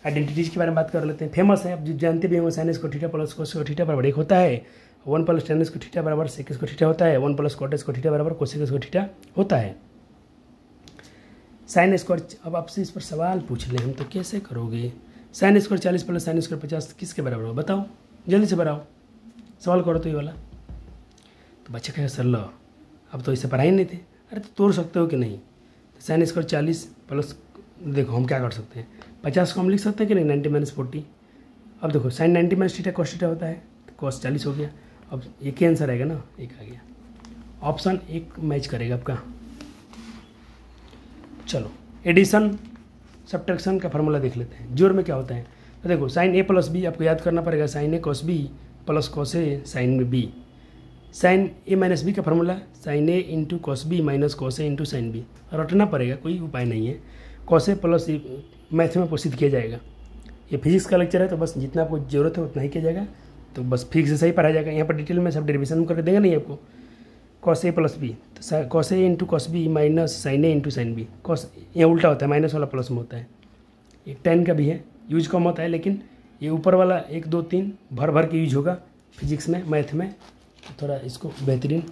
S1: आइडेंटिटीज के बारे में बात कर लेते हैं, फेमस है, अब जानते भी होंगे, sine square theta plus cos square theta बराबर 1 होता है, 1 प्लस tan स्क्वायर थीटा बराबर सेक स्क्वायर थीटा होता है, 1 प्लस कॉट स्क्वायर थीटा बराबर कोसेक स्क्वायर थीटा होता है। साइन स्क्वायर, अब आपसे इस पर सवाल पूछ लें हम, तो कैसे करोगे, sine square 40 plus sine square 50 किसके बराबर होगा, बताओ जल्दी से बताओ, सवाल करो तो ये वाला। तो बच्चा कहेगा सर लो अब तो इससे पढ़ाई नहीं थे। अरे तो तोड़ सकते हो कि नहीं, तो साइन स्क्वायर 40 प्लस, देखो हम क्या कर सकते हैं 50 को हम लिख सकते हैं कि नहीं 90 माइनस 40। अब देखो sine 90 minus theta cos theta होता है, तो कॉस 40 हो गया। अब एक ही आंसर आएगा ना, एक आ गया, ऑप्शन एक मैच करेगा आपका। चलो एडिशन सब्ट्रैक्शन का फार्मूला देख लेते हैं। जोड़ में क्या होता है, तो देखो साइन ए प्लस बी आपको याद करना पड़ेगा, sine A cos B plus cos A sine में B. Sine A minus B का formula sine A into cos B minus cos A into sine B, रटना पड़ेगा, कोई उपाय नहीं है। कॉस ए प्लस मैथ में प्रसिद्ध किया जाएगा। ये फिजिक्स का लेक्चर है तो बस जितना आपको जरूरत है उतना ही किया जाएगा, तो बस फिजिक्स से सही पढ़ाया जाएगा। यहाँ पर डिटेल में सब डेरिवेशन करके देंगे नहीं आपको। कॉस ए प्लस बी, तो cos A into cos B minus sine A into sine B. Cos यहाँ उल्टा होता है, माइनस वाला प्लस में होता है। एक टेन का भी है, यूज कम होता है, लेकिन ये ऊपर वाला 1 2 3 भर भर के यूज होगा फिजिक्स में, मैथ में, थोड़ा इसको बेहतरीन।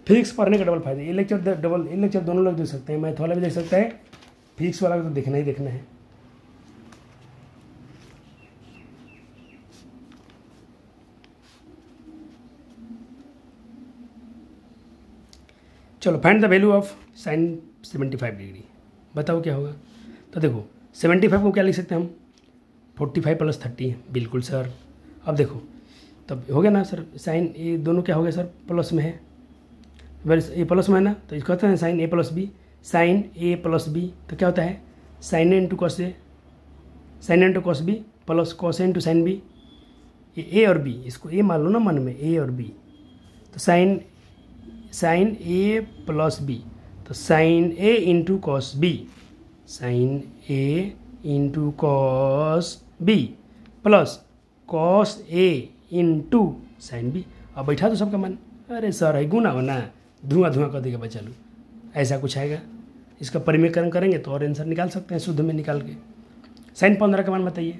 S1: फिजिक्स पढ़ने का डबल फायदा, ये लेक्चर दोनों लोग देख सकते हैं, मैथ वाला भी देख सकता है, फिजिक्स वाला तो देखना ही देखना है। चलो find the value of sine 75 degree, बताओ क्या होगा। तो देखो 75 को क्या लिख सकते हैं हम, 45 प्लस 30, बिल्कुल सर। अब देखो तब हो गया ना सर, साइन ये दोनों क्या हो गया सर, प्लस में है, ये प्लस में है ना, तो इसको कहते हैं sine A plus B. Sine A plus B तो क्या होता है, sine A into cos A, sine A into cos B plus cos A into sine B. ये ए और बी, इसको ए मान लो ना मन में, ए और बी, तो साइन ए प्लस बी, तो sine A into cos B, sine A into cos B plus cos A into sine B. अब बैठा तो सबका मन, अरे सर है गुना होना, धुआं धुआं कर देगा बच्चा लोग, ऐसा कुछ आएगा। इसका परिमेयकरण करेंगे तो और आंसर निकाल सकते हैं शुद्ध में निकाल के। साइन 15 का मान बताइए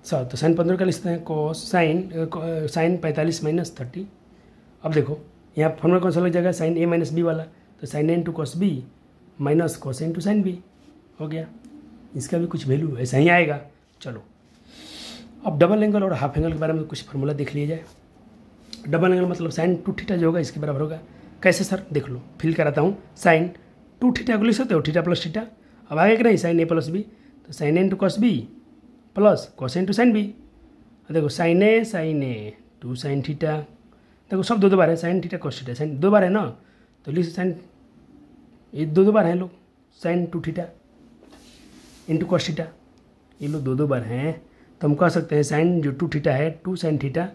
S1: सर, तो साइन 15 का लिखते हैं कॉस साइन 45 माइनस 30। अब देखो यहाँ फॉर्मूला कौन सा लग जाएगा, साइन ए माइनस बी वाला, तो sine A into cos B minus cos A into sine B हो गया। इसका भी कुछ वैल्यू ऐसा ही आएगा। चलो अब डबल एंगल और हाफ एंगल के बारे में कुछ फार्मूला देख लिया जाए। डबल एंगल मतलब साइन 2 थीटा जो होगा इसके बराबर होगा। कैसे सर, देख लो, फिल कराता हूँ। साइन 2 थीटा को लिख सकते हो, थीटा प्लस थीटा। अब आगे कि नहीं, साइन ए प्लस बी, तो sine A into cos B plus cos A into sine B. देखो साइन ए 2 साइन थीटा, देखो सब दो बार है, sine theta cos theta, sine 2 बार है ना, तो लिख साइन, ये 2 बार हैं लोग, sine 2 theta into cos theta, ये लोग 2 बार हैं, तो हम कह सकते हैं साइन जो 2 थीटा है 2 साइन थीटा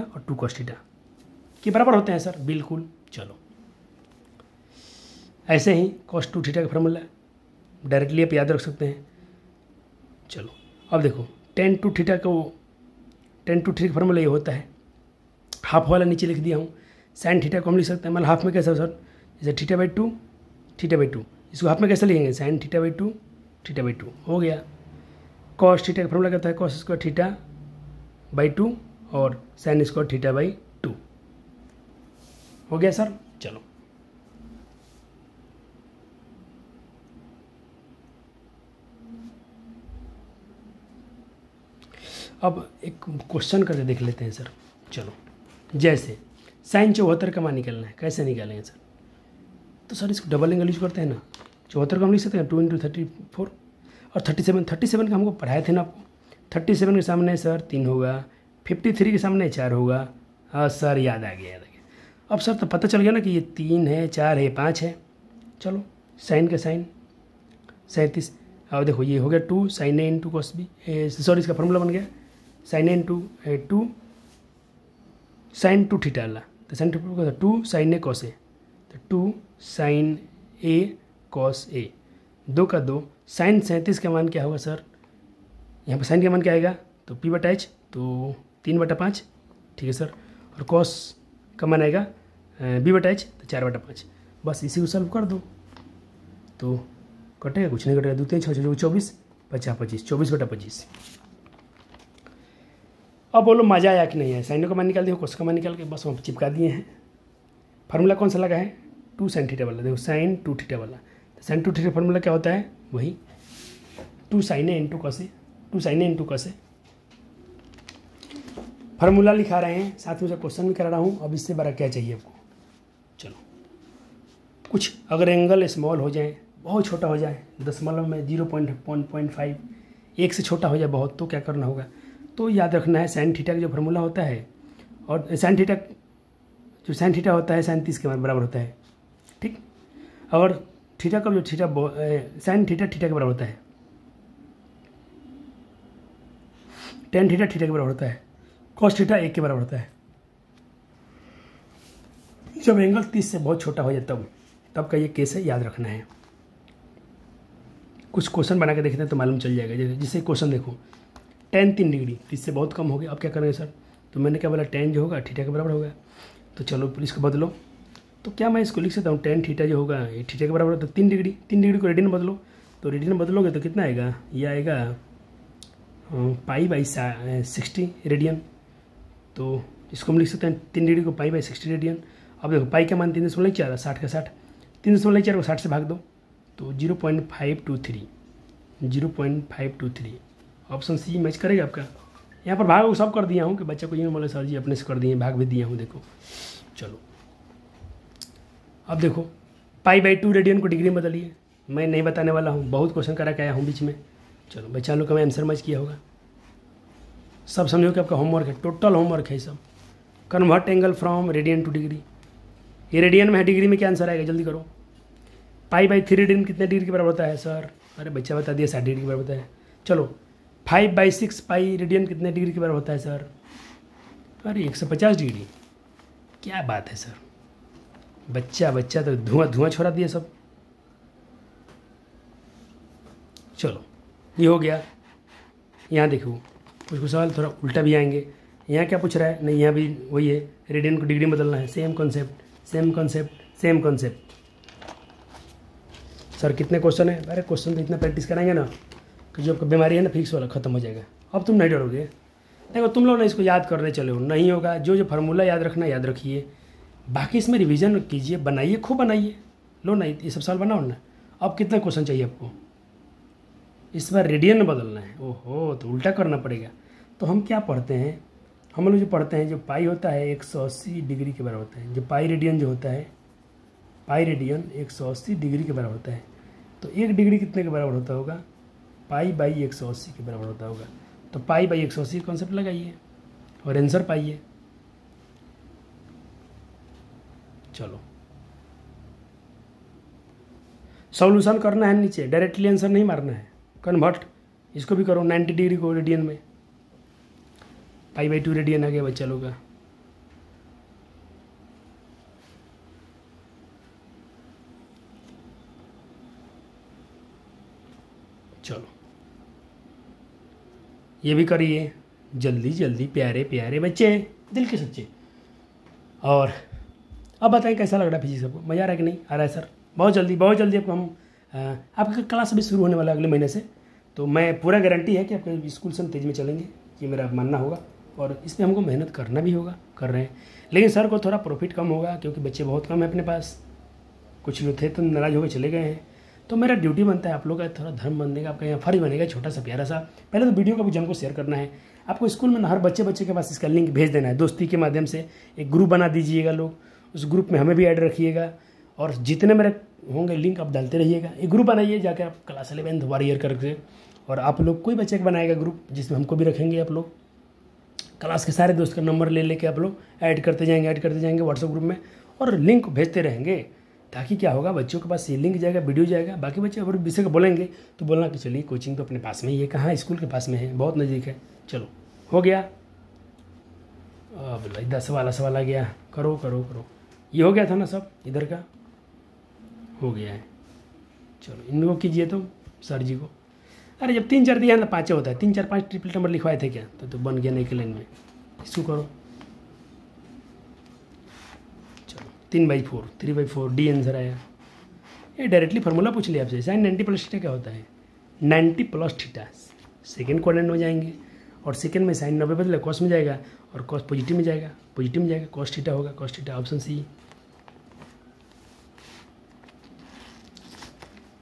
S1: और 2 कॉस थीटा के बराबर होते हैं सर, बिल्कुल। चलो ऐसे ही कॉस 2 थीटा का फार्मूला डायरेक्टली आप याद रख सकते हैं। चलो अब देखो tan 2 थीटा का फार्मूला ये होता है, हाफ वाला नीचे लिख दिया हूँ। साइन थीटा को हम लिख सकते हैं, मतलब हाफ में कैसे सर, जैसे थीटा बाई टू, इसको हाफ में कैसे लिखेंगे, साइन थीटा बाई टू हो गया। कॉस थीटा का फार्मूला क्या होता है, कॉस स्क्वायर थीटा बाई 2 और साइन स्क्वायर थीटा बाई 2 हो गया सर। चलो अब एक क्वेश्चन करके देख लेते हैं सर। चलो जैसे साइन 74 का मान निकालना है, कैसे निकालेंगे सर, तो सर इसको डबल एंगल यूज करते हैं ना। 74 को हम लिख सकते हैं 2 × 34 और 37 का हमको पढ़ाए थे ना आपको। 37 के सामने सर 3 होगा, 53 के सामने 4 होगा। हाँ सर याद आ गया। अब सर तो पता चल गया ना कि ये 3 है, 4 है, 5 है। चलो साइन का साइन 37, अब देखो ये हो गया 2 sign A into cos B, sorry इसका फार्मूला बन गया sign A into 2 sign 2 theta वाला, तो sign 2 sign A cos A, तो 2 साइन ए कॉस ए, 2 का 2। साइन 37 का मान क्या होगा सर, यहाँ पर साइन का मान क्या आएगा, तो p/h, तो 3/5, ठीक है सर। और कॉस का मान आएगा b/h, तो 4/5। बस इसी को सॉल्व कर दो तो कटेगा, कुछ नहीं कटेगा, 2 3 6 24 50 25, 24/25। अब बोलो मज़ा आया कि नहीं है, साइनों का मान निकाल दिया, कोस का मान निकाल के बस हम चिपका दिए हैं। फार्मूला कौन सा लगा है, 2 साइन थीटा वाला, देखो साइन 2 थीटा वाला, तो साइन 2 थीटा फार्मूला क्या होता है, वही 2 sign A into cos A, 2 sign A into cos A, formula लिखा रहे हैं, साथ में क्वेश्चन भी करा रहा हूँ। अब इससे बड़ा क्या चाहिए आपको। चलो कुछ अगर एंगल स्मॉल हो जाए, बहुत छोटा हो जाए, दशमलव में 0.5 एक से छोटा हो जाए बहुत, तो क्या करना होगा। तो याद रखना है साइन थीटा का जो फार्मूला होता है, और साइन थीटा होता है साइन 30 के बराबर होता है, ठीक। और थीटा का जो साइन थीटा के बराबर होता है, टेन थीटा के बराबर होता है, कॉस थीटा 1 के बराबर होता है। जब एंगल 30 से बहुत छोटा हो जाए तब का ये केस है, याद रखना है। कुछ क्वेश्चन बना के देखते हैं तो मालूम चल जाएगा। जैसे क्वेश्चन देखो, tan 3 डिग्री 30 से बहुत कम हो गया, अब क्या करेंगे सर। तो मैंने क्या बोला, tan जो होगा थीटा के बराबर होगा। तो चलो इसको बदलो, तो क्या मैं इसको लिख सकता हूँ, tan थीटा जो होगा ये थीटा के बराबर होता है 3 डिग्री को रेडियन बदलो। तो रेडियन बदलोगे तो कितना आएगा, ये आएगा π/60 रेडियन। तो इसको हम लिख सकते हैं 3 डिग्री को π/60 रेडियन। अब देखो पाई का मान 3.4 60 का 60, 3.4 को 60 से भाग दो तो 0.523 ऑप्शन सी मैच करेगा आपका। यहाँ पर भाग सब कर दिया हूँ कि बच्चे को ये बोले सर जी अपने से कर दिए, भाग भी दिया हूँ। देखो चलो अब देखो π/2 रेडियन को डिग्री में बदलिए, मैं नहीं बताने वाला हूँ, बहुत क्वेश्चन करा के आया हूँ बीच में। चलो बच्चा लोग का मैं आंसर मैच किया होगा, सब समझो कि आपका होमवर्क है, टोटल होमवर्क है सब। Convert angle from radian two degree, ये रेडियन में है, डिग्री में क्या आंसर आएगा जल्दी करो। π/3 रेडियन कितने डिग्री के बराबर होता है सर, अरे बच्चा बता दिया 60 डिग्री के बराबर होता है। चलो 5/6 पाई रेडियन कितने डिग्री के बराबर होता है सर, अरे 150 डिग्री। क्या बात है सर, बच्चा तो धुआं छोड़ा दिया सब। चलो ये हो गया। यहाँ देखो कुछ सवाल थोड़ा उल्टा भी आएंगे। यहाँ क्या पूछ रहा है, नहीं यहाँ भी वही है, रेडियन को डिग्री में बदलना है। Same concept. सर कितने क्वेश्चन है, अरे क्वेश्चन तो इतना प्रैक्टिस कराएंगे ना कि जो आपका बीमारी है ना फिक्स वाला खत्म हो जाएगा। अब तुम नहीं डरोगे। देखो तुम लोग ना इसको याद करने चले हो, नहीं होगा। जो फार्मूला याद रखना याद रखिए, बाकी इसमें रिवीजन कीजिए, बनाइए, खूब बनाइए। लो ना ये सब सवाल बनाओ ना। अब कितना क्वेश्चन चाहिए आपको, इस बार रेडियन में बदलना है। ओहो, तो उल्टा करना पड़ेगा। तो हम क्या पढ़ते हैं, हम लोग जो पढ़ते हैं, जो पाई होता है 180 डिग्री के बराबर होता है। जो पाई रेडियन जो होता है, पाई रेडियन 180 डिग्री के बराबर होता है। तो 1 डिग्री कितने के बराबर होता होगा, π/180 के बराबर होता होगा। तो π/180 कॉन्सेप्ट लगाइए और आंसर पाइए। चलो सॉल्यूशन करना है, नीचे डायरेक्टली आंसर नहीं मारना है, कन्वर्ट इसको भी करो 90 डिग्री को रेडियन में। π/2 रेडियन आ गया बच्चा लोग का। चलो ये भी करिए जल्दी प्यारे बच्चे, दिल के सच्चे। और अब बताएं कैसा लग रहा है फिजिक्स आपको, मज़ा आ रहा है कि नहीं आ रहा है सर। बहुत जल्दी आपको हम आपका क्लास अभी शुरू होने वाला है अगले महीने से। तो मैं पूरा गारंटी है कि आपके स्कूल से हम तेज़ में चलेंगे, ये मेरा मानना होगा। और इसमें हमको मेहनत करना भी होगा, कर रहे हैं। लेकिन सर को थोड़ा प्रॉफिट कम होगा क्योंकि बच्चे बहुत कम है अपने पास। कुछ लोग थे तो नाराज़ होकर चले गए हैं। तो मेरा ड्यूटी बनता है आप लोग का थोड़ा धर्म बनेगा, आपका यहाँ फर्ज बनेगा छोटा सा प्यारा सा। पहले तो वीडियो का भी जन को शेयर करना है आपको। स्कूल में हर बच्चे के पास इसका लिंक भेज देना है, दोस्ती के माध्यम से एक ग्रुप बना दीजिएगा लोग, उस ग्रुप में हमें भी ऐड रखिएगा। और जितने मेरे होंगे लिंक आप डालते रहिएगा। एक ग्रुप बनाइए जाके आप क्लास 11 वॉरियर करके, और आप लोग कोई बच्चे का बनाएगा ग्रुप जिसमें हमको भी रखेंगे। आप लोग क्लास के सारे दोस्त का नंबर ले लेके आप लोग ऐड करते जाएंगे व्हाट्सएप ग्रुप में, और लिंक भेजते रहेंगे। ताकि क्या होगा, बच्चों के पास ये लिंक जाएगा, वीडियो जाएगा। बाकी बच्चे अगर विषय को बोलेंगे तो बोलना कि चलिए कोचिंग तो अपने पास में ही है, कहाँ स्कूल के पास में है, बहुत नज़दीक है। चलो हो गया। अब 10 वाला सवाल आ गया, करो। ये हो गया था ना सब, इधर का हो गया है। चलो इनको कीजिए तो सर जी को। अरे जब 3-4 दिया ना 5 होता है, 3-4-5 ट्रिपल नंबर लिखवाए थे क्या, तो बन गया नहीं के लाइन में। इसको करो। चलो 3/4 डी आंसर आया। ये डायरेक्टली फार्मूला पूछ लिया आपसे। साइन 90 + थीटा क्या होता है, 90 + थीटा सेकेंड क्वाड्रेंट में जाएंगे, और सेकेंड में साइन 90 बदले कॉस में जाएगा, और कॉस पॉजिटिव में जाएगा, कॉस थीटा होगा, कॉस थीटा ऑप्शन सी।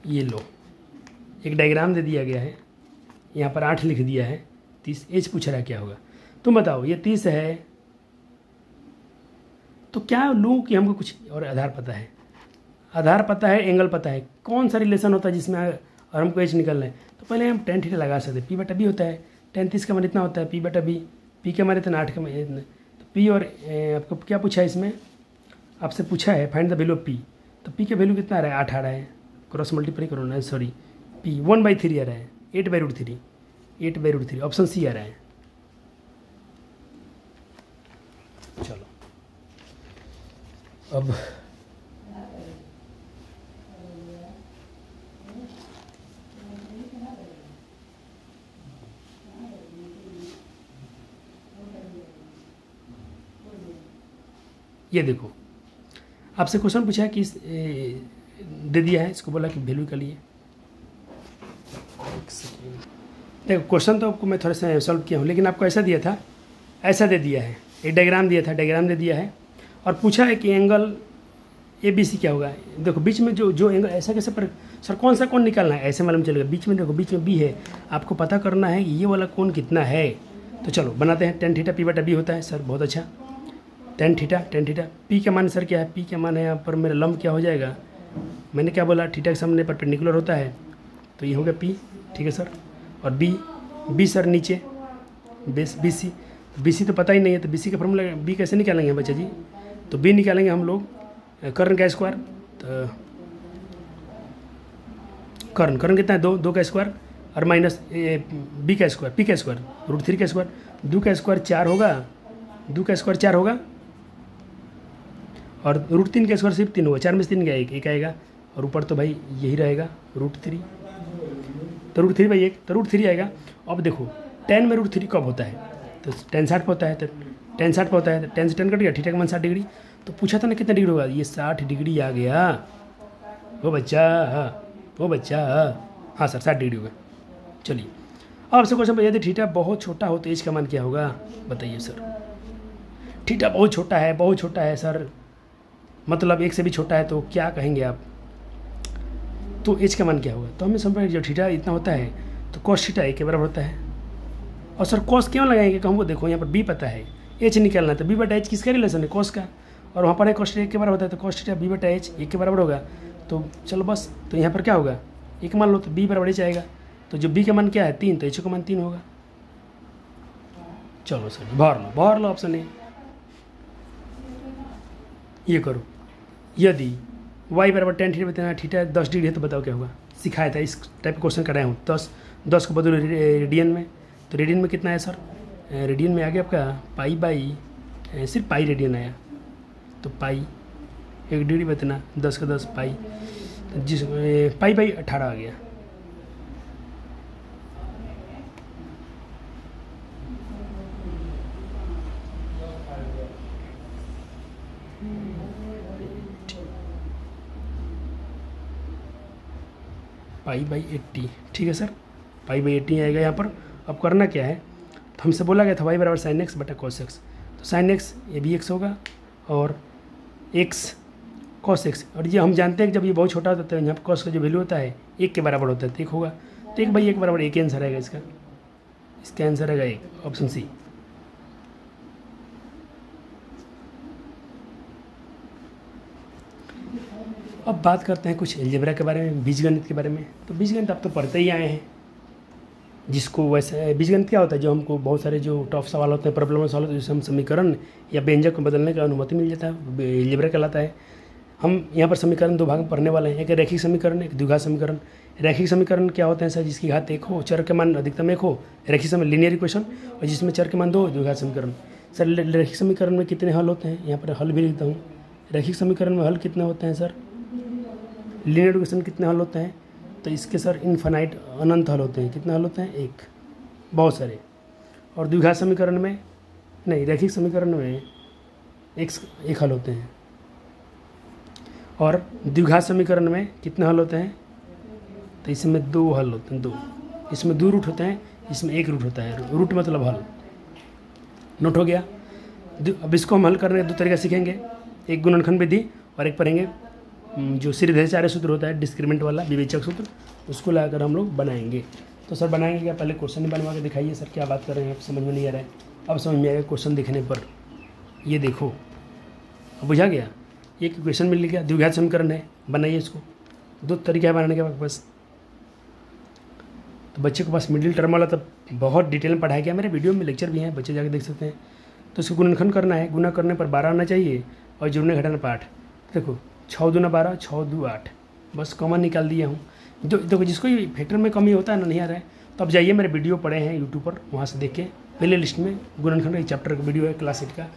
S1: ये लो एक डायग्राम दे दिया गया है, यहाँ पर 8 लिख दिया है, 30 एज पूछ रहा है क्या होगा। तुम बताओ ये 30 है तो क्या लूँ कि हमको कुछ और आधार पता है, आधार पता है, एंगल पता है, कौन सा रिलेशन होता है जिसमें और हमको एच निकलना है। तो पहले हम tan थीटा लगा सकते हैं। पी बटा बी होता है, tan 30 का मान इतना होता है, पी बटा बी, पी के मान इतना 8 का मान इतना। तो पी और आपको क्या पूछा है इसमें, आपसे पूछा है find the value of P. तो पी का वैल्यू कितना आ रहा है, 8 आ रहा है, क्रॉस मल्टीप्लाई करो ना, सॉरी पी 1/3 आ रहा है, 8/√3, 8/√3 ऑप्शन सी आ रहा है। चलो अब ये देखो आपसे क्वेश्चन पूछा है कि दे दिया है, इसको बोला कि वैल्यू के लिए। देखो क्वेश्चन तो आपको मैं थोड़ा सा सॉल्व किया हूँ, लेकिन आपको ऐसा दिया था, ऐसा दे दिया है, एक डायग्राम दिया था, डायग्राम दे दिया है और पूछा है कि एंगल ABC क्या होगा। देखो बीच में जो एंगल ऐसा कैसे पर सर कौन सा कोण निकालना है, ऐसे मालूम चलेगा। बीच में देखो, बीच में B है, आपको पता करना है ये वाला कोण कितना है। तो चलो बनाते हैं। tan थीटा P बटा B होता है सर, बहुत अच्छा। tan थीटा P का मान सर क्या है, P का मान है यहाँ पर मेरा लंब क्या हो जाएगा, मैंने क्या बोला, थीटा के सामने परपेंडिकुलर होता है, तो ये हो गया P, ठीक है सर। और B सर नीचे बेस BC तो पता ही नहीं है, तो BC का फॉर्मूला B कैसे निकालेंगे बच्चा जी, तो B निकालेंगे हम लोग कर्ण का स्क्वायर। तो कर्ण कितना है, 2 का स्क्वायर और माइनस B का स्क्वायर, P का स्क्वायर, √3 का स्क्वायर, 2 का स्क्वायर 4 होगा, 2 का स्क्वायर 4 होगा और √3 का स्क्वायर सिर्फ 3 होगा, 4 में से 3 गया, एक आएगा और ऊपर तो भाई यही रहेगा √3, तो √3/1, तो √3 आएगा। अब देखो tan में √3 कब होता है, तो tan 60 पे होता है, तो tan 60 पे होता है, तो tan से tan कट गया, थीटा का मान 60 डिग्री। तो पूछा था ना कितना डिग्री होगा, ये 60 डिग्री आ गया वो बच्चा, हाँ सर 60 डिग्री होगा। चलिए अब आपसे क्वेश्चन पूछा, यदि थीटा बहुत छोटा हो तो एच का मान क्या होगा, बताइए सर। थीटा बहुत छोटा है सर, मतलब 1 से भी छोटा है, तो क्या कहेंगे आप, तो एच का मान क्या होगा। तो हमें समझ जब थीटा इतना होता है तो cos थीटा 1 के बराबर होता है। और सर cos क्यों लगाएंगे, कि हमको देखो यहाँ पर b पता है, h निकालना है, तो b बटा h किसका रिलेशन है, cos का, और वहाँ पर cos थीटा 1 के बराबर होता है, तो cos थीटा b बटा h 1 के बराबर होगा। तो चलो बस, तो यहाँ पर क्या होगा, 1 मान लो तो b बराबर h आएगा, तो जो b का मान क्या है 3, तो h का मान 3 होगा। चलो सर भर लो ऑप्शन ए। ये करो, यदि y बराबर tan थीटा बताना, थीटा 10 डिग्री है, तो बताओ क्या होगा, सिखाया था, इस टाइप का क्वेश्चन कराया हूँ। 10 को बदलो रेडियन में, तो रेडियन में कितना है सर, रेडियन में आ गया आपका पाई, सिर्फ पाई रेडियन आया, तो पाई 1 डिग्री बताना, 10 का 10 पाई, जिस पाई/18 आ गया। पाई/80, ठीक है सर, पाई/80 आएगा यहाँ पर। अब करना क्या है, तो हमसे बोला गया था y बराबर sin x बटा cos x, तो sin x ये भी x होगा और x cos x, और ये हम जानते हैं कि जब ये बहुत छोटा होता है तो यहाँ पर cos का जो वैल्यू होता है 1 के बराबर होता है, तो 1 होगा, तो 1/1 बराबर 1 आंसर आएगा इसका आंसर आएगा 1, ऑप्शन सी। अब बात करते हैं कुछ अलजेब्रा के बारे में, बीजगणित के बारे में। तो बीजगणित आप तो पढ़ते ही आए हैं, जिसको वैसे बीजगणित क्या होता है, जो हमको बहुत सारे जो टफ सवाल होते हैं, प्रॉब्लम सॉल्व होते हैं, जिससे हम समीकरण या व्यंजक को बदलने का अनुमति मिल जाता है, अलजेब्रा कहलाता है। हम यहाँ पर समीकरण 2 भाग में पढ़ने वाले हैं, एक रैखिक समीकरण, एक द्विघात समीकरण। रैखिक समीकरण क्या होते हैं सर, जिसकी घात 1 हो, चर के मान अधिकतम 1 हो, रैखिक समय लीनियर इक्वेशन, और जिसमें चर के मान 2 हो, द्विघात समीकरण। सर रैखिक समीकरण में कितने हल होते हैं, यहाँ पर हल भी लिखता हूँ। रैखिक समीकरण में हल कितने होते हैं सर, लीनियर इक्वेशन कितने हल होते हैं, तो इसके सर इनफाइनाइट अनंत हल होते हैं। कितने हल होते हैं, 1, बहुत सारे। और द्विघात समीकरण में नहीं, रैखिक समीकरण में एक हल होते हैं, और द्विघात समीकरण में कितने हल होते हैं, तो इसमें 2 हल होते हैं, 2, इसमें 2 रूट होते हैं, इसमें 1 रूट होता है, रूट मतलब हल। नोट हो गया। अब इसको हम हल करने के 2 तरीका सीखेंगे, एक गुणनखंड विधि और एक पढ़ेंगे जो सीधे सूत्र होता है, डिस्क्रिमिनेंट वाला विवेचक सूत्र, उसको लाकर हम लोग बनाएंगे। तो सर बनाएंगे क्या, पहले क्वेश्चन ही बनवा के दिखाइए सर, क्या बात कर रहे हैं आप, समझ में नहीं आ रहा है। अब समझ में आएगा क्वेश्चन देखने पर। ये देखो, अब बुझा गया। एक क्वेश्चन मिल गया, द्विघात समीकरण है, बनाइए इसको। 2 तरीका है बनाने के बस। तो बच्चे के पास मिडिल टर्म वाला तब बहुत डिटेल में पढ़ाया गया, मेरे वीडियो में लेक्चर भी हैं, बच्चे जाके देख सकते हैं। तो इसको गुणनखंड करना है, गुना करने पर 12 आना चाहिए और जोड़ने घटाने पर 8। देखो 6 दूना 12, 6 2 8, बस कॉमन निकाल दिया हूँ। जो देखो जिसको ये फैक्टर में कमी होता है ना, नहीं आ रहा है, तो अब जाइए, मेरे वीडियो पड़े हैं यूट्यूब पर, वहाँ से देख के प्ले लिस्ट में गुणनखंड एक चैप्टर का वीडियो है क्लास 8 का,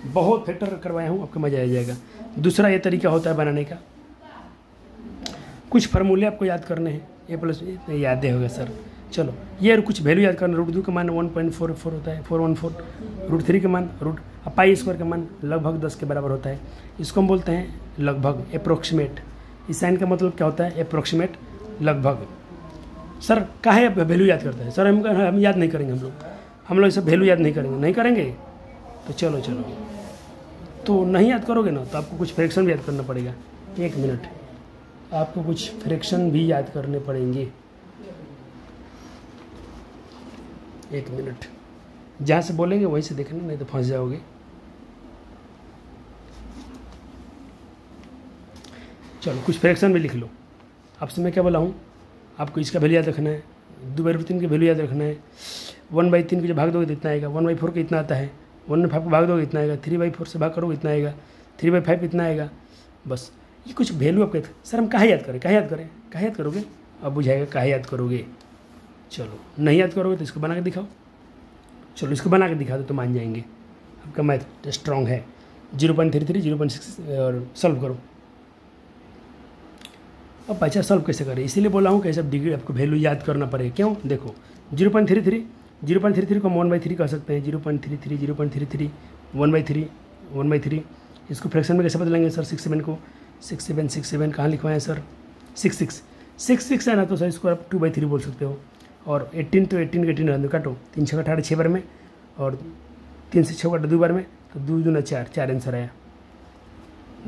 S1: बहुत फैक्टर करवाया हूँ, आपको मज़ा आ जाएगा। दूसरा ये तरीका होता है बनाने का, कुछ फार्मूले आपको याद करने हैं। ए प्लस याद होगा सर, चलो ये कुछ वैल्यू याद करना। √2 का मान 1.44 होता है, 414। √3 का मान पाई स्क्वायर का मान लगभग 10 के बराबर होता है। इसको हम बोलते हैं लगभग, अप्रोक्सीमेट। इस साइन का मतलब क्या होता है? अप्रोक्सीमेट, लगभग। सर काहे वैल्यू याद करता है? सर हम याद नहीं करेंगे, हम लोग सब वैल्यू याद नहीं करेंगे। तो चलो तो नहीं याद करोगे ना, तो आपको कुछ फ्रैक्शन भी याद करना पड़ेगा। 1 मिनट, आपको कुछ फ्रैक्शन भी याद करने पड़ेंगे। 1 मिनट, जहाँ से बोलेंगे वहीं से देखना, नहीं तो फंस जाओगे। चलो कुछ फ्रैक्शन भी लिख लो। आपसे मैं क्या बोला हूँ, आपको इसका वैल्यू याद रखना है, 2/3 का वैल्यू याद रखना है। 1/3 को जब भाग दोगे तो इतना आएगा। 1/4 का इतना आता है। 1/5 को भाग दोगे इतना आएगा। 3/4 से भाग करोगे इतना आएगा। 3/5 इतना आएगा। बस ये कुछ वैल्यू आपके। सर हम काहे याद याद करोगे? अब बुझाएगा काहे याद करोगे। चलो नहीं याद करोगे तो इसको बना के दिखाओ। चलो इसको बना के दिखा दो तो मान जाएंगे, आपका मैथ स्ट्रॉन्ग है। 0.33, 0.6 और सॉल्व करो। अब बच्चा सॉल्व कैसे करें, इसीलिए बोला हूँ कि सब डिग्री आपको वैल्यू याद करना पड़ेगा। क्यों? देखो 0.33 को हम 1/3 कह सकते हैं। 0.33 1/3 इसको फ्रैक्शन में कैसे बदलेंगे सर? 67 को 67 कहाँ लिखवाएं सर? 66 है ना, तो सर इसको आप 2/3 बोल सकते हो। और 18 तो 18 के 18 काटो, 3 6 18 6 बार में, और 3 से 6 काटो 2 बार में, तो 2 दूना 4 आंसर आया।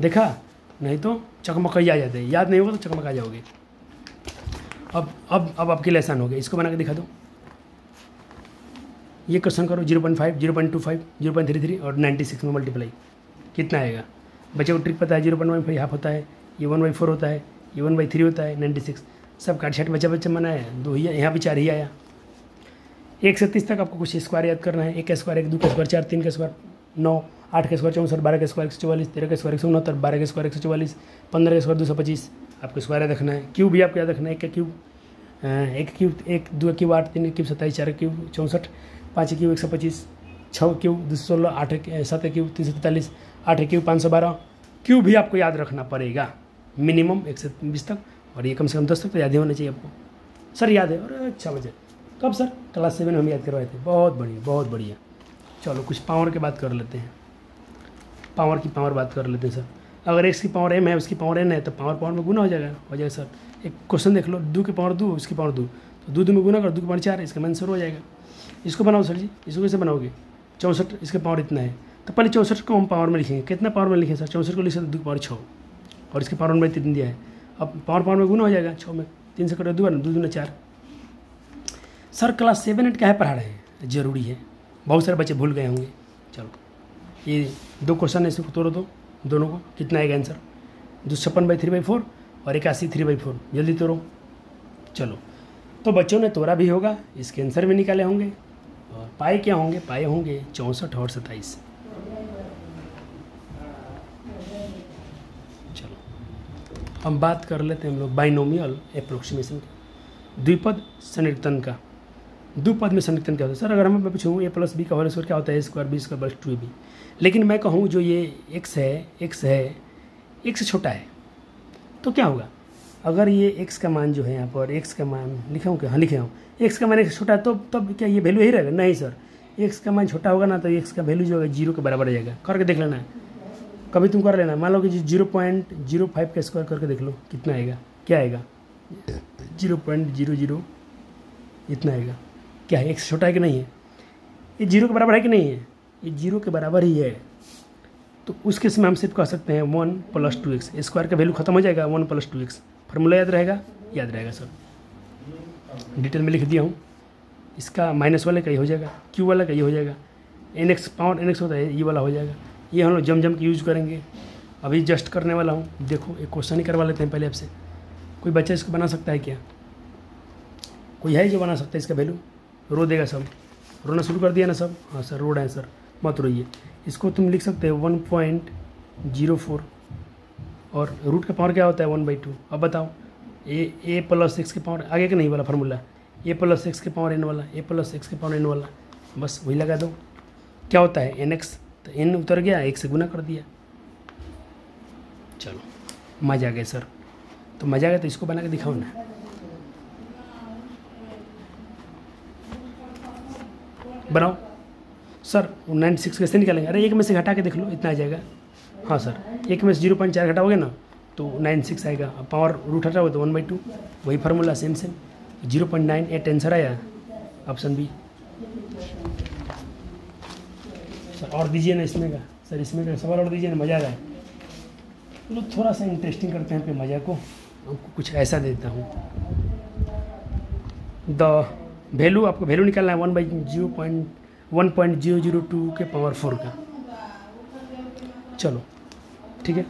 S1: देखा? नहीं तो चकमकई आ जाते हैं, याद नहीं होगा तो चकमक आ जाओगे। अब आपके लिए आसान हो गया, इसको बना के दिखा दो। ये क्वेश्चन करो, 0.5, 0.25, 0.33 और 96 में मल्टीप्लाई, कितना आएगा? बच्चे को ट्रिक पता है, 0.15 हाफ होता है, ये 1/4 होता है, ये 1/3 होता है, 96 सब काट छाट बच्चा बनाया, 2 ही यहाँ भी 4 ही आया। 1 से 30 तक आपको कुछ स्क्वायर याद करना है। 1 का स्क्वायर, 2 का स्क्वायर, 4, 3 का स्क्वायर 9, 8 का स्क्वायर 64, 12 का स्क्वायर 144, 13 का स्क्वायर 169, 12 का स्क्वायर 144, 15 का स्क्वायर 225। आपको स्क्वायर याद रखना है। क्यूब भी आपको याद रखना है। 1 का cube 1, 2 cube 8, 3 cube 27, 4 cube 64, 5 cube 125, 6 cube 216, 8 7 cube 343, 8 cube 512। Cube भी आपको याद रखना पड़ेगा मिनिमम 1 से 20 तक, और ये कम से कम 10 तक तो याद ही होना चाहिए आपको। सर याद है? और अच्छा बच्चे, कब सर? क्लास 7 में हम याद करवाए थे। बहुत बढ़िया। चलो कुछ पावर की बात कर लेते हैं। पावर बात कर लेते हैं सर। अगर x की पावर m है, उसकी पावर n है, तो पावर में गुना हो जाएगा सर। एक क्वेश्चन देख लो, 2 की पावर 2, उसकी पावर 2, तो 2 में गुना करो, 2 की पावर 4, इसका आंसर हो जाएगा। इसको बनाओ सर जी, इसको कैसे बनाओगे? 64, इसके पावर इतना है, तो पहले 64 को हम पावर में लिखेंगे। कितना पावर में लिखें सर? 64 को लिख सकते 2 की पावर 6, और इसके पावर में 3 दिया है। अब पावर में गुना हो जाएगा 6 में, 3 से करो 2 बार, 2 दूना 4। सर क्लास 7 8 क्या है पढ़ा रहे हैं? ज़रूरी है, बहुत सारे बच्चे भूल गए होंगे। चलो ये 2 क्वेश्चन है, इसको तोड़ो दो, दोनों को, कितना आएगा आंसर? 256/3/4 और 81/3/4। जल्दी तोड़ो। चलो, तो बच्चों ने तोड़ा भी होगा, इसके आंसर भी निकाले होंगे, और पाए क्या होंगे? पाए होंगे 64 और 27। चलो हम बात कर लेते हैं हम लोग बाइनोमियल एप्रोक्सीमेशन का, द्विपद सन्निकटन का। द्विपद में सन्निकटन क्या होता है सर? अगर मैं पूछूँ a + b का होल स्क्वायर क्या होता है? a² b² + 2ab। लेकिन मैं कहूँ जो ये x है, x से छोटा है, तो क्या होगा? अगर ये x का मान जो है यहाँ पर, x का मान लिखा हूँ क्या? हाँ लिखे हूँ। x का मान x से छोटा है, तो तब क्या ये वैल्यू यही रहेगा? नहीं सर, x का मान छोटा होगा ना, तो x का वैल्यू जो होगा 0 के बराबर आ जाएगा। करके देख लेना है, कभी तुम कर लेना। मान लो कि 0.05 का स्क्वायर करके देख लो, कितना आएगा? क्या आएगा? 0.00 इतना आएगा। क्या है? x छोटा है कि नहीं है? ये 0 के बराबर है कि नहीं है? ये 0 के बराबर ही है। तो उस केस में हम सिर्फ कह सकते हैं 1 + 2x। स्क्वायर का वैल्यू खत्म हो जाएगा, 1 + 2x। फार्मूला याद रहेगा? याद रहेगा सर, डिटेल में लिख दिया हूँ। इसका माइनस वाले का ये हो जाएगा, क्यू वाला का ये हो जाएगा, n x power n x होता है, ये वाला हो जाएगा। ये हम लोग जम के यूज करेंगे। अभी जस्ट करने वाला हूँ। देखो एक क्वेश्चन ही करवा लेते हैं पहले आपसे। कोई बच्चा इसको बना सकता है क्या? कोई है जो बना सकता है इसका वैल्यू? रो देगा सब। रोना शुरू कर दिया ना सब? हाँ सर रो रहे हैं सर, मत रोइए। इसको तुम लिख सकते हो 1.04 और रूट का पावर क्या होता है 1/2। अब बताओ ए प्लस एक्स के पावर आगे का नहीं वाला फार्मूला, ए प्लस एक्स के पावर एन वाला, ए प्लस एक्स के पावर एन वाला, बस वही लगा दो। क्या होता है एन एक्स, तो एन उतर गया, एक से गुना कर दिया। चलो मजा आ गया सर। तो मजा आ गया तो इसको बना के दिखाओ ना। बनाओ सर। 96 कैसे निकालेंगे? अरे एक में से घटा के देख लो, इतना आ जाएगा। हाँ सर, एक में से 0.4 घटाओगे ना तो 96 आएगा। अब पावर रूट हटा हुआ तो 1/2, वही फार्मूला सेम 0.98 आंसर आया, ऑप्शन बी। सर और दीजिए ना इसमें का, सर इसमें का सवाल और दीजिए ना, मज़ा आ जाए। चलो थोड़ा सा इंटरेस्टिंग करते हैं पे मज़ा को। आपको कुछ ऐसा देता हूँ। द वैल्यू, आपको वैल्यू निकालना है 1/0.1.002 के पावर 4 का। चलो ठीक है।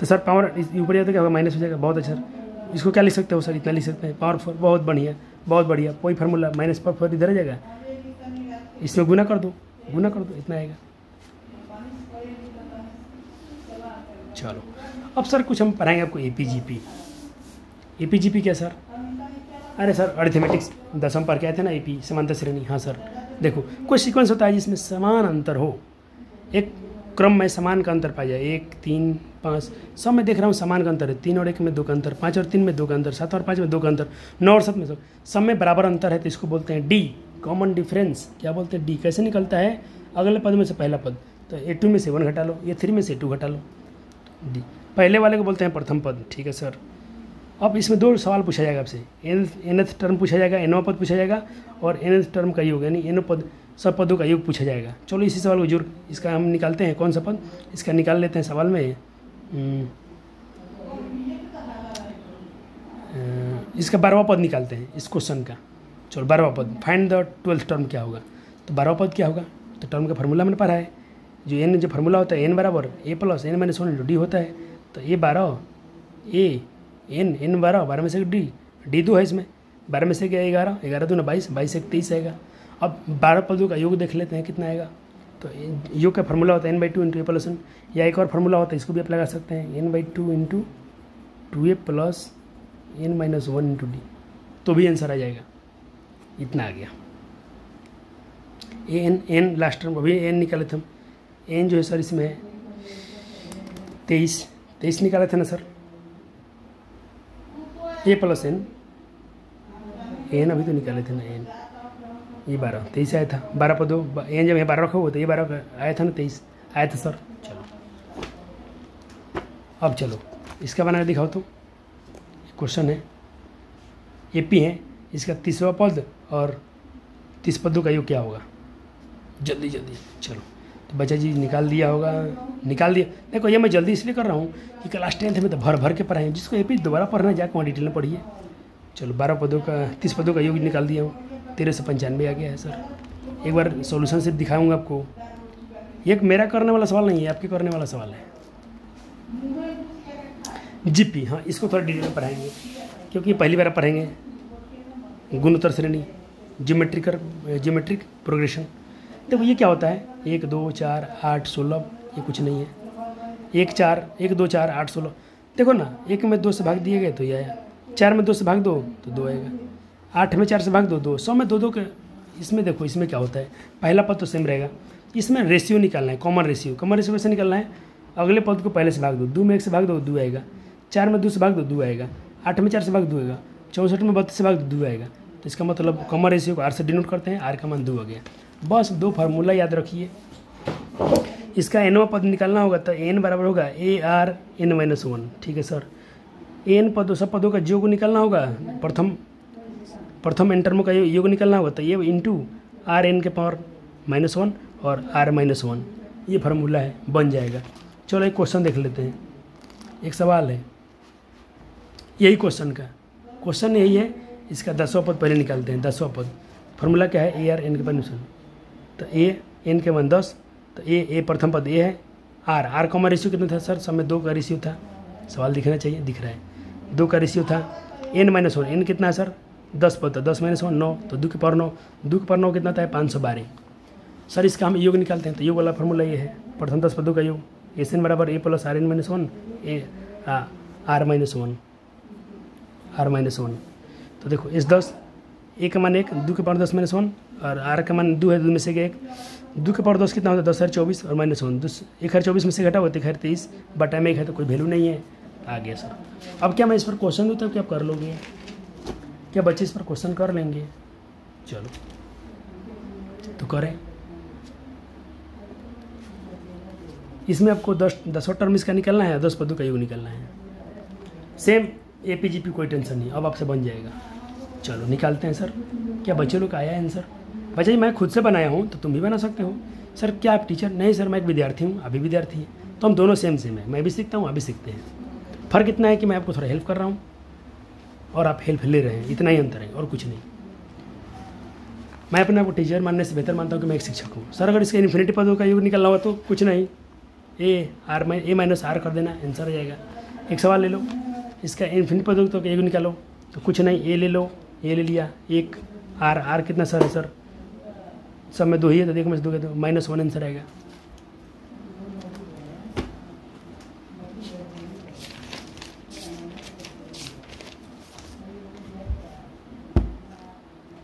S1: तो सर पावर ऊपर जाता क्या होगा? माइनस हो जाएगा। बहुत अच्छा सर। इसको क्या लिख सकते हो सर? इतना लिख सकते हैं पावर 4। बहुत बढ़िया बहुत बढ़िया। कोई फार्मूला माइनस पावर 4 इधर आ जाएगा, इसमें गुना कर दो, गुना कर दो, इतना आएगा। चलो अब सर कुछ हम पढ़ाएंगे आपको एपीजीपी। एपीजीपी क्या सर? अरे सर अरिथमेटिक्स 10वीं पर क्या थे ना, एपी समांतर श्रेणी। हाँ सर देखो कोई सीक्वेंस होता है जिसमें समान अंतर हो, एक क्रम में समान का अंतर पाया जाए। 1 3 5 सब में देख रहा हूँ समान का अंतर है। 3 और 1 में 2 का अंतर, 5 और 3 में 2 का अंतर, 7 और 5 में 2 का अंतर, 9 और 7 में सब में बराबर अंतर है, तो इसको बोलते हैं डी, कॉमन डिफरेंस। क्या बोलते हैं? डी। कैसे निकलता है? अगले पद में से पहला पद, तो A2 में से 1 घटा लो, A3 में से 2 घटा लो, डी। पहले वाले को बोलते हैं प्रथम पद। ठीक है सर। अब इसमें 2 सवाल पूछा जाएगा आपसे। nth टर्म पूछा जाएगा, nवां पद पूछा जाएगा, और nth टर्म का योग यानी n पद सब पदों का योग पूछा जाएगा। चलो इसी सवाल को जोड़, इसका हम निकालते हैं। कौन सा पद? इसका निकाल लेते हैं सवाल में। इसका 12वां पद निकालते हैं इस क्वेश्चन का। चलो 12वां पद, फाइंड द 12th टर्म क्या होगा? तो 12वां पद क्या होगा? तो टर्म का फार्मूला मैंने पढ़ा है, जो एन जो फार्मूला होता है n बराबर a plus n minus 1 D होता है। तो a 12 a n 12 में से डी, डी 2 है इसमें, 12 में से क्या 11, 11 दूना 22, 22 से 23 आएगा। अब 12 पदों का योग देख लेते हैं कितना आएगा। तो योग का फार्मूला होता है n/2 इंटू ए प्लस 1, या एक और फार्मूला होता है, इसको भी आप लगा सकते हैं, n/2 into 2a plus n minus 1 into D, तो भी आंसर आ जाएगा। इतना आ गया। एन लास्ट टर्म अभी एन निकाले थे हम। एन जो है सर इसमें 23 निकाले थे ना सर। ए प्लस एन अभी तो निकाले थे ना एन, ये 12 23 आया था। 12 पर 2 एन जब यहाँ 12 रखा हुआ तो ये 12 आया था ना, 23 आया था सर। चलो अब चलो इसका बना के दिखाओ। तो क्वेश्चन है एपी है, इसका 30वां पद और 30 पदों का योग क्या होगा? जल्दी जल्दी चलो। तो बच्चा जी निकाल दिया होगा, निकाल दिया। देखो ये मैं जल्दी इसलिए कर रहा हूँ कि क्लास 10th में तो भर के पढ़ाएं, जिसको एपी दोबारा पढ़ना जाके वहाँ डिटेल में पढ़िए। चलो 12 पदों का 30 पदों का योग निकाल दिया हूँ, 1395 आ गया है सर। एक बार सॉल्यूशन से दिखाऊंगा आपको। ये मेरा करने वाला सवाल नहीं है, आपके करने वाला सवाल है। जीपी, हाँ इसको थोड़ा डिटेल में पढ़ाएंगे क्योंकि पहली बार पढ़ेंगे। गुणोत्तर श्रेणी, ज्योमेट्रिक प्रोग्रेशन। देखो ये क्या होता है, 1 2 4 8 16, ये कुछ नहीं है। 1 2 4 8 16, देखो ना 1 में 2 से भाग दिए गए तो ये आया, 4 में 2 से भाग दो तो 2 आएगा, 8 में 4 से भाग दो 2, 100 में 2 के। इसमें देखो इसमें क्या होता है, पहला पद तो सेम रहेगा, इसमें रेशियो निकालना है, कॉमन रेशियो कैसे निकालना है? अगले पद को पहले से भाग दो, 2 में 1 से भाग दो 2 आएगा, 4 में 2 से भाग दो 2 आएगा, 8 में 4 से भाग 2 आएगा, 64 में 32 से भाग दो 2 आएगा। तो इसका मतलब कॉमन रेशियो को आर से डिनोट करते हैं, आर का मान 2 आ गया। बस 2 फार्मूला याद रखिए। इसका एनवा पद निकालना होगा तो एन बराबर होगा ए आर एन माइनस 1। ठीक है सर। एन पदों सब पदों का योग निकालना होगा, प्रथम एन टर्मों का योग निकालना होगा तो ये इंटू आर एन के पावर -1 और आर -1, ये फार्मूला है, बन जाएगा। चलो एक क्वेश्चन देख लेते हैं, एक सवाल है यही क्वेश्चन यही है। इसका 10वां पद पहले निकालते हैं। 10वां पद फार्मूला क्या है? ए आर एन के पावर -1, तो ए n के मान 10, तो ए प्रथम पद ए है। आर का रेशियो कितना था सर? सब में 2 का रेशियो था, सवाल दिखना चाहिए, दिख रहा है 2 का रेशियो था। n-1 n कितना है सर? 10 पद, 10 - 1 9, तो 2 की पावर 9, 2 की पावर 9 कितना था? 512। सर इसका हम योग निकालते हैं, तो योग वाला फॉर्मूला ये है, प्रथम 10 पदों का योग, SN बराबर a + Rn-1 R-1। तो देखो इस 10 a का मान 1, 2 की पावर 10 - 1 और r का मान 2 है, 2 में से 1, 2 की पावर 10 कितना होता है? 10 है 24 और -1, 1 है 24 में से घटा हुआ 1 है 23, बटा में 1 है तो कोई वैल्यू नहीं है, आ गया सर। अब क्या मैं इस पर क्वेश्चन दूँ तब क्या आप कर लोगे? क्या बच्चे इस पर क्वेश्चन कर लेंगे? चलो तो करें। इसमें आपको 10 टर्म इसका निकलना है, 10 पदों का योग निकलना है। सेम APGP, कोई टेंशन नहीं, अब आपसे बन जाएगा। चलो निकालते हैं सर। क्या बच्चे लोग का आया आंसर? बच्चे मैं खुद से बनाया हूँ तो तुम भी बना सकते हो। सर क्या आप टीचर? नहीं सर, मैं एक विद्यार्थी हूँ, अभी विद्यार्थी है, तो हम दोनों सेम है, मैं भी सीखता हूँ, आप भी सीखते हैं। फ़र्क इतना है कि मैं आपको थोड़ा हेल्प कर रहा हूँ और आप हेल्प ले रहे हैं, इतना ही अंतर है और कुछ नहीं। मैं अपने आपको टीचर मानने से बेहतर मानता हूँ कि मैं एक शिक्षक हूँ। सर अगर इसके इन्फिनिटी पदों का योग निकलना हुआ तो कुछ नहीं, a - R कर देना, आंसर आ जाएगा। एक सवाल ले लो, इसका इन्फिनिटी पदों का योग निकालो, तो कुछ नहीं, a ले लो, a ले लिया, 1 R कितना सर है सर? सब में 2 ही है, तो देखो मैं 2 कहते -1 आंसर आएगा।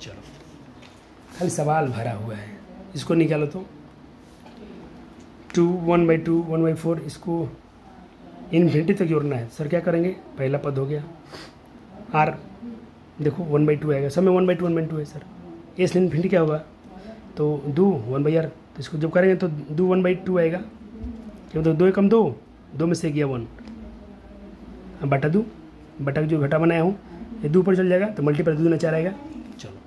S1: चलो खाली सवाल भरा हुआ है, इसको निकालो तो 2 1/2 1/4, इसको इन्फिनिटी तक जोड़ना है। सर क्या करेंगे? पहला पद हो गया R, देखो 1/2 आएगा, सब में 1/2 1/2 है सर। एस इन्फिनिटी क्या होगा? तो 2 1/r, तो इसको जब करेंगे तो 2 1/2 आएगा, क्या मतलब 2 कम 2 में से गया 1, अब बटा 2, बटा जो घटा बनाया हूँ ये 2 पर चल जाएगा, तो मल्टीप्लाई 2 4 आएगा। चलो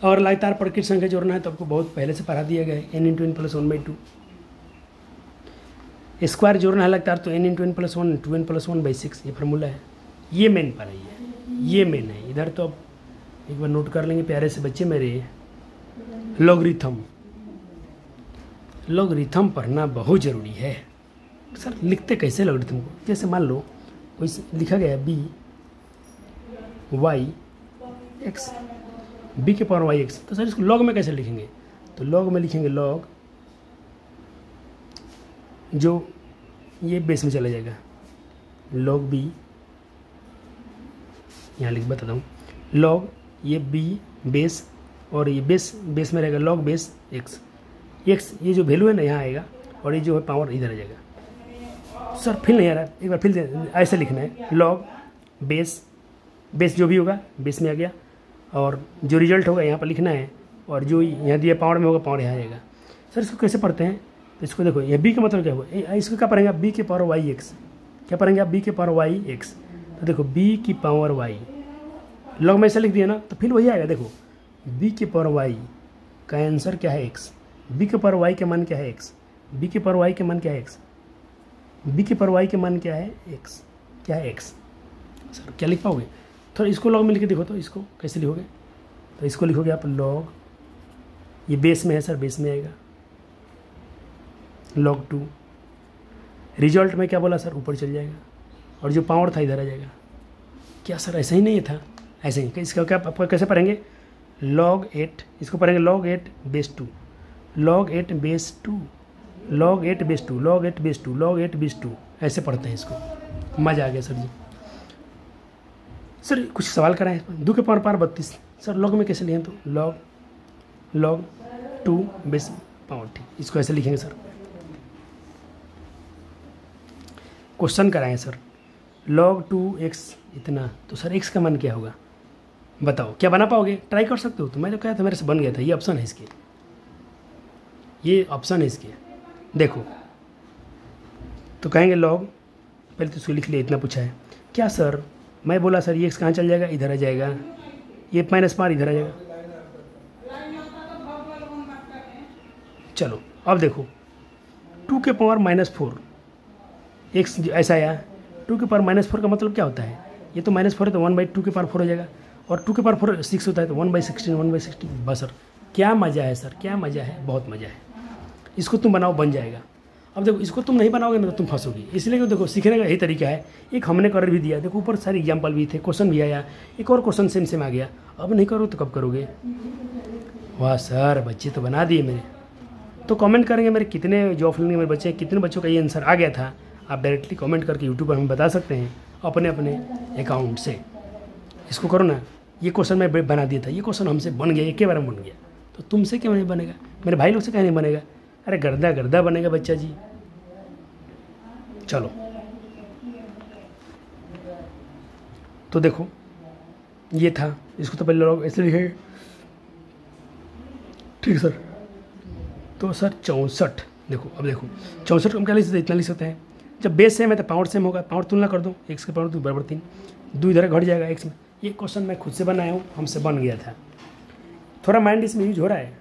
S1: और लगातार प्रकृत संख्या जोड़ना है तो आपको बहुत पहले से पढ़ा दिया गया है, n × n + 1/2। स्क्वायर जोड़ना है लगातार तो n × n + 1 2n + 1/6, ये फार्मूला है। ये मेन पढ़ाई है, ये मेन है। इधर तो अब एक बार नोट कर लेंगे प्यारे से बच्चे मेरे, लॉगरिथम पढ़ना बहुत ज़रूरी है। सर लिखते कैसे लॉगरिथम को? जैसे मान लो कोई लिखा गया b y x, b की पावर y x, तो सर इसको लॉग में कैसे लिखेंगे? तो लॉग में लिखेंगे लॉग, जो ये बेस में चला जाएगा, लॉग b, यहाँ लिख बताता हूँ, लॉग ये b बेस और ये बेस में रहेगा लॉग बेस x, ये जो वैल्यू है ना यहाँ आएगा और ये जो है पावर इधर आ जाएगा। सर फिर नहीं आ रहा, एक बार फिर ऐसे लिखना है, लॉग बेस जो भी होगा बेस में आ गया और जो रिजल्ट होगा यहाँ पर लिखना है और जो यहाँ दिया पावर में होगा पावर यहाँ आएगा। सर इसको कैसे पढ़ते हैं? तो इसको देखो, ये b का मतलब क्या होगा? इसको क्या पढ़ेंगे आप? b की पावर y x, क्या पढ़ेंगे आप? b की पावर y x, तो देखो b की पावर y, लॉग में ऐसा लिख दिया ना तो फिर वही आएगा। देखो b की पावर y का आंसर क्या है? x, b की पावर y के मान क्या है? x, b की पावर y के मान क्या है? x, b की पावर y के मान क्या है? x, क्या है x? सर क्या लिख पाओगे? थोड़ा इसको लॉग में लिख के देखो तो इसको कैसे लिखोगे? तो इसको लिखोगे आप लॉग, ये बेस में है सर, बेस में आएगा log 2, रिजल्ट में क्या बोला सर? ऊपर चल जाएगा और जो पावर था इधर आ जाएगा। क्या सर ऐसा ही नहीं था? ऐसे ही। इसका क्या आप कैसे पढ़ेंगे? log 8, इसको पढ़ेंगे log 8 base 2, log 8 base 2, log 8 base 2, log 8 base 2, log 8 base 2, ऐसे पढ़ते हैं इसको। मज़ा आ गया सर जी। सर कुछ सवाल कराएं, 2 के पावर 32, सर log में कैसे लिखें? तो log 2 बेस पावर, ठीक, इसको ऐसे लिखेंगे सर। क्वेश्चन कराएं सर, log 2x इतना, तो सर x का मान क्या होगा? बताओ, क्या बना पाओगे? ट्राई कर सकते हो। तो मैं तो कहा था मेरे से बन गया था, ये ऑप्शन है इसके, ये ऑप्शन है इसके, देखो। तो कहेंगे log, पहले तो इसको लिख लिया, इतना पूछा है। क्या सर मैं बोला सर ये x कहाँ चल जाएगा? इधर आ जाएगा, ये माइनस पार इधर आ जाएगा। चलो अब देखो 2 के पावर -4 x ऐसा आया, 2 के पावर -4 का मतलब क्या होता है? ये तो -4 है तो 1/2 के पावर 4 हो जाएगा और 2 के पावर 4 6 होता है, तो 1/16 1/16। बस सर क्या मज़ा है सर, क्या मज़ा है, बहुत मज़ा है। इसको तुम बनाओ, बन जाएगा। अब देखो इसको तुम नहीं बनाओगे ना तो तुम फंसोगी, इसलिए तो देखो सीखने का यही तरीका है। एक हमने कर भी दिया, देखो ऊपर सारे एग्जाम्पल भी थे, क्वेश्चन भी आया, एक और क्वेश्चन सेम सेम आ गया। अब नहीं करो तो कब करोगे? वाह सर बच्चे तो बना दिए मेरे। तो कमेंट करेंगे मेरे कितने जो ऑफलाइन मेरे बच्चे, कितने बच्चों का ये आंसर आ गया था, आप डायरेक्टली कमेंट करके यूट्यूब पर हमें बता सकते हैं अपने अपने अकाउंट से। इसको करो ना, ये क्वेश्चन मैं बना दिया था, ये क्वेश्चन हमसे बन गया, एक के बार में बन गया, तो तुमसे क्यों नहीं बनेगा? मेरे भाई लोग से क्यों नहीं बनेगा? अरे गर्दा गर्दा बनेगा बच्चा जी। चलो तो देखो ये था, इसको तो पहले लोग ऐसे लिखे, ठीक है सर। तो सर 64, देखो अब देखो 64 को हम क्या लिख सकते हैं, इतना लिख सकते हैं। जब बेस सेम है तो पावर सेम होगा, पावर तुलना कर दो, x के पावर 2 बराबर 3, 2 इधर घट जाएगा x में। ये क्वेश्चन मैं खुद से बनाया हूँ, हमसे बन गया था। थोड़ा माइंड इसमें यूज हो रहा है,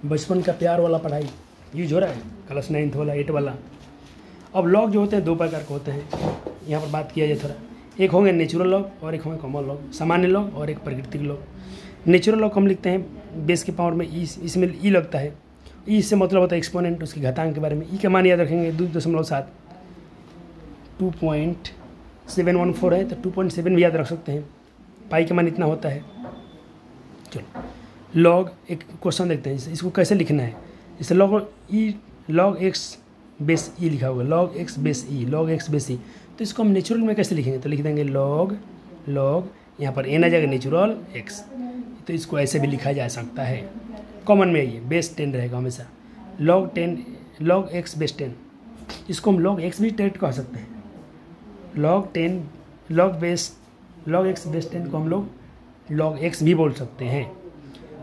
S1: बचपन का प्यार वाला पढ़ाई यूज हो रहा है, क्लास 9th वाला 8 वाला। अब लॉग जो होते हैं 2 प्रकार के होते हैं, यहाँ पर बात किया जाए थोड़ा। एक होंगे नेचुरल लॉग और एक होंगे कॉमन लॉग, सामान्य लॉग और एक प्राकृतिक लॉग। नेचुरल लॉग हम लिखते हैं बेस के पावर में ई, इसमें ई लगता है, ई से मतलब होता है एक्सपोनेंट, उसकी घातांक के बारे में। ई का मान याद रखेंगे 2.7, 2.714 है तो 2.7 भी याद रख सकते हैं। पाई का मान इतना होता है। चलो लॉग एक क्वेश्चन देखते हैं, इसको कैसे लिखना है। जैसे लॉग एक्स बेस ई लिखा होगा, लॉग एक्स बेस ई, लॉग एक्स बेस ई। तो इसको हम नेचुरल में कैसे लिखेंगे, तो लिख देंगे लॉग यहाँ पर एन आ जाएगा नेचुरल एक्स, तो इसको ऐसे भी लिखा जा सकता है। कॉमन में ये बेस 10 रहेगा हमेशा, लॉग एक्स बेस 10। इसको हम लॉग एक्स भी डायरेक्ट कह सकते हैं, लॉग एक्स बेस 10 को हम लोग लॉग एक्स भी बोल सकते हैं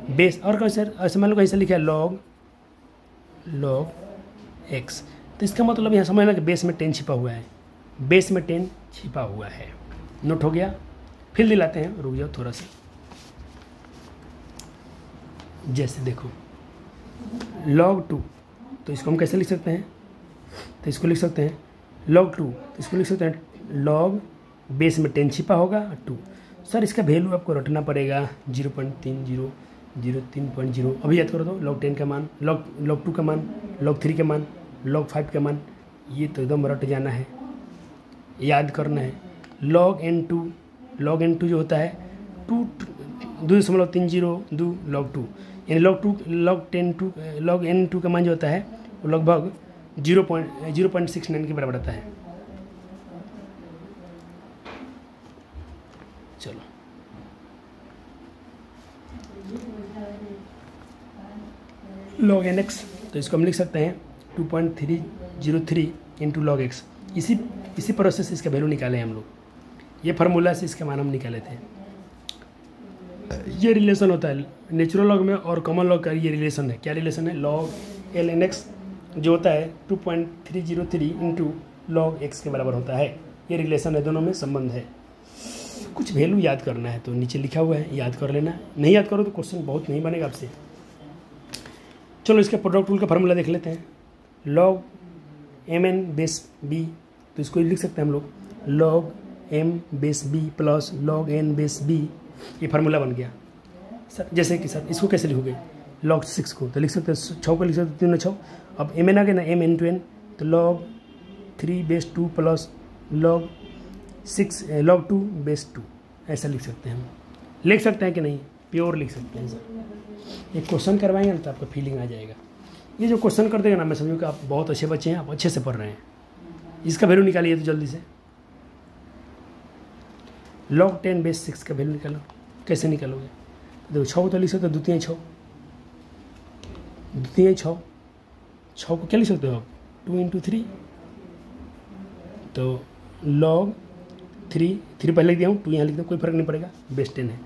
S1: बेस। और कैसे ऐसे मान लो कैसे लिखा है लॉग एक्स, तो इसका मतलब यहाँ समझना कि बेस में 10 छिपा हुआ है, बेस में 10 छिपा हुआ है। नोट हो गया? फिर दिलाते हैं, रुक जाओ थोड़ा सा। जैसे देखो log 2, तो इसको हम कैसे लिख सकते हैं, तो इसको लिख सकते हैं log 2, तो इसको लिख सकते हैं log बेस में 10 छिपा होगा 2। सर इसका वैल्यू आपको रटना पड़ेगा 0.30 03.0। अभी याद कर दो, log 10 का मान, log 2 का मान, log 3 का मान, log 5 का मान, ये तो एकदम रट जाना है, याद करना है। log n2 जो होता है 2.30 log 2, यानी log n2 का मान जो होता है वो लगभग 0.69 के बराबर आता है। चलो log nx, तो इसको हम लिख सकते हैं 2.303 इंटू log x। इसी प्रोसेस से इसका वैल्यू निकाले हम लोग, ये फार्मूला से इसका मान हम निकाले थे। ये रिलेशन होता है नेचुरल लॉग में और कॉमन लॉग का, ये रिलेशन है। क्या रिलेशन है? log ln x जो होता है 2.303 इंटू log x के बराबर होता है। ये रिलेशन है, दोनों में संबंध है। कुछ वैल्यू याद करना है तो नीचे लिखा हुआ है, याद कर लेना। नहीं याद करो तो क्वेश्चन बहुत नहीं बनेगा आपसे। चलो इसके प्रोडक्ट रूल का फार्मूला देख लेते हैं। log mn बेस b, तो इसको लिख सकते हैं हम लोग log m base b plus log n base b। ये फार्मूला बन गया सर। जैसे कि सर इसको कैसे लिखोगे, log 6 को तो लिख सकते हैं 6 को लिख सकते हैं 3 6। अब mn आ गया ना, m into n, तो log 3 base 2 plus log 2 base 2, ऐसा लिख सकते हैं हम। लिख सकते हैं कि नहीं? प्योर लिख सकते हैं सर। एक क्वेश्चन करवाएंगे ना तो आपको फीलिंग आ जाएगा। ये जो क्वेश्चन कर देगा ना, मैं समझूँ कि आप बहुत अच्छे बच्चे हैं, आप अच्छे से पढ़ रहे हैं। इसका वैल्यू निकालिए तो जल्दी से। log 10 बेस 6 का वैल्यू निकालो। कैसे निकालोगे? देखो 6 तो लिख सकते हो, द्वितीय 6 को क्या लिख सकते हो आप? 2 इंटू 3, तो log 3 पहले लिख दिया हूँ, 2 यहाँ लिख दो, कोई फर्क नहीं पड़ेगा, बेस 10 है।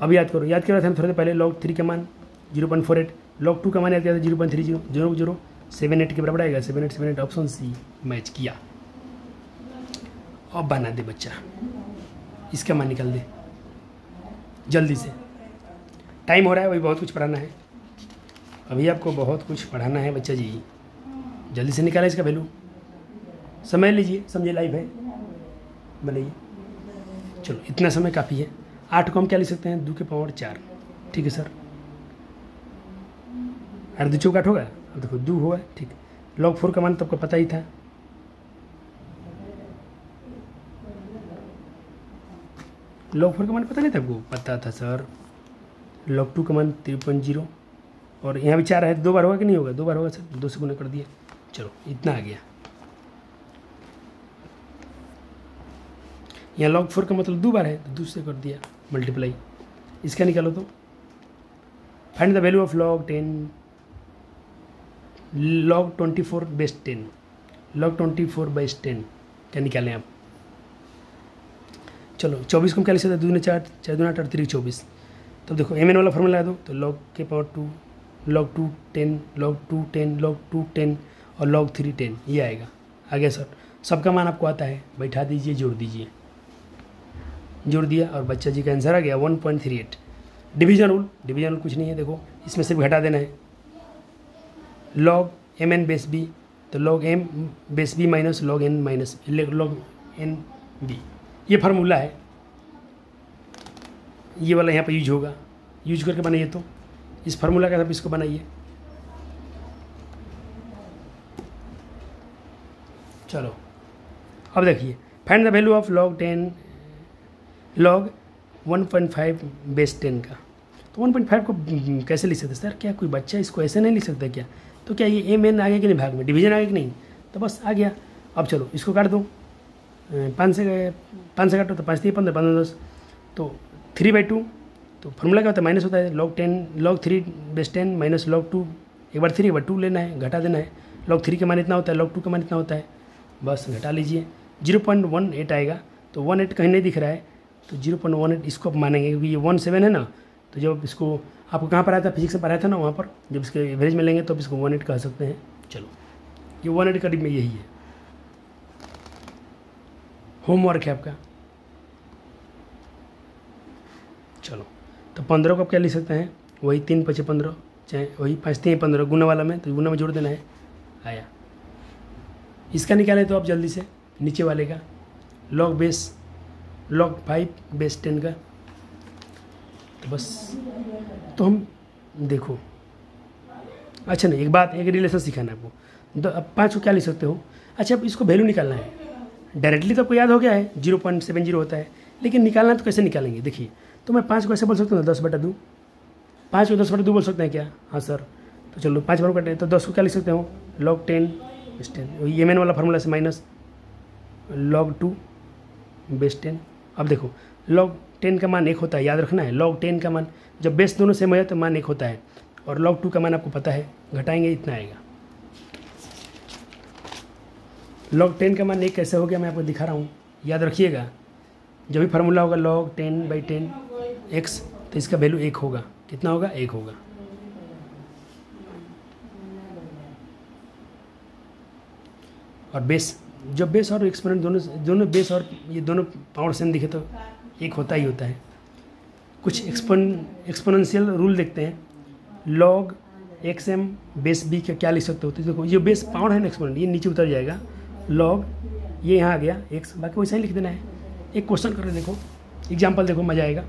S1: अब याद करो, याद किया था थोड़ा देर पहले। log 3 का मान 0.48, log 2 का मान याद किया था 0.3078 के बराबर आएगा। 78 ऑप्शन सी मैच किया। अब बना दे बच्चा, इसका मान निकाल दे जल्दी से। टाइम हो रहा है, वही बहुत कुछ पढ़ाना है अभी, आपको बहुत कुछ पढ़ाना है बच्चा जी। जल्दी से निकालें इसका वैल्यू, समझ लीजिए, समझे, लाइव है, बनाइए। चलो इतना समय काफ़ी है। 8 को हम क्या लिख सकते हैं, 2 की पावर 4। ठीक है सर, अरे 2 चौका 8 होगा, अब देखो 2 होगा। ठीक, log 4 का मान तो आपको पता ही था। log 4 का मान पता नहीं था आपको? पता था सर। log 2 का मान 3.0 और यहाँ भी 4 है, 2 बार होगा कि नहीं होगा? 2 बार होगा सर, 2 से गुना कर दिया। चलो इतना आ गया। यहाँ log 4 का मतलब 2 बार है तो 2 से कर दिया मल्टीप्लाई। इसका निकालो तो, find the value of log 10 log 24 base 10, log 24 base 10 क्या निकालें आप? चलो 24 को हम क्या लिख सकते हैं, 2 दूनी 4, 4 दूना 8 और 3 24। तो देखो mn वाला फॉर्मूला लगा दो, तो log के पावर 2 log 2 10 log 2 10 log 2 10 और log 3 10, ये आएगा। आ गया सर, सबका मान आपको आता है, बैठा दीजिए, जोड़ दीजिए। जोड़ दिया और बच्चा जी का आंसर आ गया 1.38। डिवीजन रूल कुछ नहीं है, देखो इसमें सिर्फ घटा देना है। log mn बेस b, तो log m base b minus log n minus log n b, ये फार्मूला है। ये वाला यहाँ पर यूज होगा, यूज करके बनाइए। तो इस फार्मूला का आप इसको बनाइए। चलो अब देखिए, find the value of log 1.5 base 10 का। तो 1.5 को कैसे लिख सकते सर? क्या कोई बच्चा इसको ऐसे नहीं लिख सकता क्या? तो क्या ये एम एन आ गया कि नहीं, भाग में डिवीजन आ गया कि नहीं? तो बस आ गया। अब चलो इसको काट दो, 5 से काटो तो 5 3 15 15 10, तो 3/2। तो फॉर्मूला क्या होता है, माइनस होता है log 3 बेस 10 माइनस log 2, एक बार 3 एक बार 2 लेना है, घटा देना है। log 3 का मान इतना होता है, log 2 का मान इतना होता है, बस घटा लीजिए। 0.18 आएगा। तो 18 कहीं नहीं दिख रहा है, तो 0.18 इसको आप मानेंगे क्योंकि ये 17 है ना। तो जब इसको आपको कहाँ पर आया था, फिजिक्स में पढ़ाया था ना, वहाँ पर जब इसके एवरेज में लेंगे तो आप इसको 18 कह सकते हैं। चलो ये 18 करीब में यही है। होमवर्क है आपका। चलो तो 15 को आप क्या लिख सकते हैं, वही 3 5 15, चाहे वही 5 3 15 गुना वाला में, तो गुना में जोड़ देना है। आया। इसका निकालें तो आप जल्दी से, नीचे वाले का log 5 बेस 10 का। तो बस, तो हम देखो, अच्छा नहीं, एक रिलेशन सिखाना है आपको। तो अब 5 को क्या लिख सकते हो? अच्छा अब इसको वैल्यू निकालना है। डायरेक्टली तो आपको याद हो गया है 0.70 होता है, लेकिन निकालना तो कैसे निकालेंगे? देखिए, तो मैं 5 को ऐसे बोल सकता हूँ 10/2। 5 को 10/2 बोल सकते हैं क्या? हाँ सर। तो चलो 5 बार कटे, तो 10 को क्या लिख सकते हो, log 10 बेस 10, ये एम एन वाला फार्मूला से माइनस log 2 बेस 10। अब देखो log 10 का मान 1 होता है, याद रखना है। log 10 का मान जब बेस दोनों सेम हो जाए तो मान 1 होता है, और log 2 का मान आपको पता है, घटाएंगे इतना आएगा। log 10 का मान 1 कैसे हो गया मैं आपको दिखा रहा हूँ, याद रखिएगा। जब भी फार्मूला होगा log 10/10 x, तो इसका वैल्यू 1 होगा। कितना होगा? 1 होगा। और बेस, जब बेस और एक्सपोनेंट दोनों बेस और ये दोनों पावर सेम दिखे तो 1 होता ही होता है। कुछ एक्सपोनेंशियल रूल देखते हैं। log xm बेस b का क्या लिख सकते हो? तो देखो ये बेस पावर है ना, एक्सपोनेंट, ये नीचे उतर जाएगा। log ये यहाँ आ गया x, बाकी वैसा ही लिख देना है। एक क्वेश्चन कर रहे देखो, एग्जाम्पल देखो, मजा आएगा।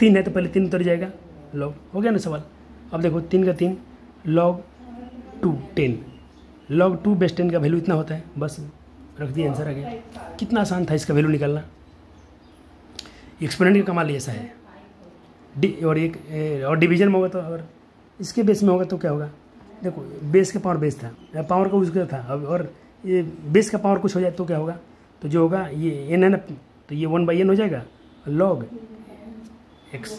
S1: 3 है तो पहले 3 उतर जाएगा, log हो गया ना सवाल। अब देखो 3 का 3 log 2 10, log 2 बेस 10 का वैल्यू इतना होता है, बस रख दिया, आंसर आ गया। कितना आसान था इसका वैल्यू निकालना। एक्सपोनेंट का कमाल ऐसा है। और डिवीजन में होगा तो, अगर इसके बेस में होगा तो क्या होगा? देखो बेस का पावर बेस था, पावर का उसका था, अब और ये बेस का पावर कुछ हो जाए तो क्या होगा? तो जो होगा ये n है ना, तो ये 1/n हो जाएगा log x।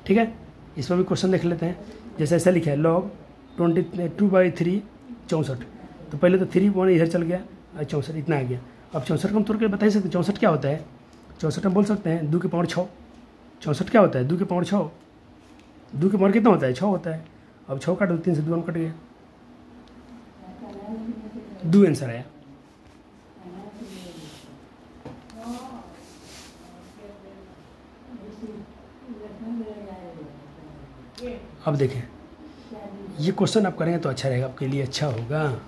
S1: ठीक है, इस पर भी क्वेश्चन देख लेते हैं। जैसे ऐसा लिखा है log 22/3 64, तो पहले तो 3 1 इधर चल गया, 64 इतना आ गया। अब 64 को हम तोड़ के बता ही सकते हैं 64 क्या होता है। 64 हम बोल सकते हैं 2 की पावर 6। 64 क्या होता है? 2 की पावर 6। 2 की पावर कितना होता है? 6 होता है। अब 6 काटो, 3 से 2 कट गया, 2 आंसर आया। अब देखें, ये क्वेश्चन आप करेंगे तो अच्छा रहेगा, आपके लिए अच्छा होगा।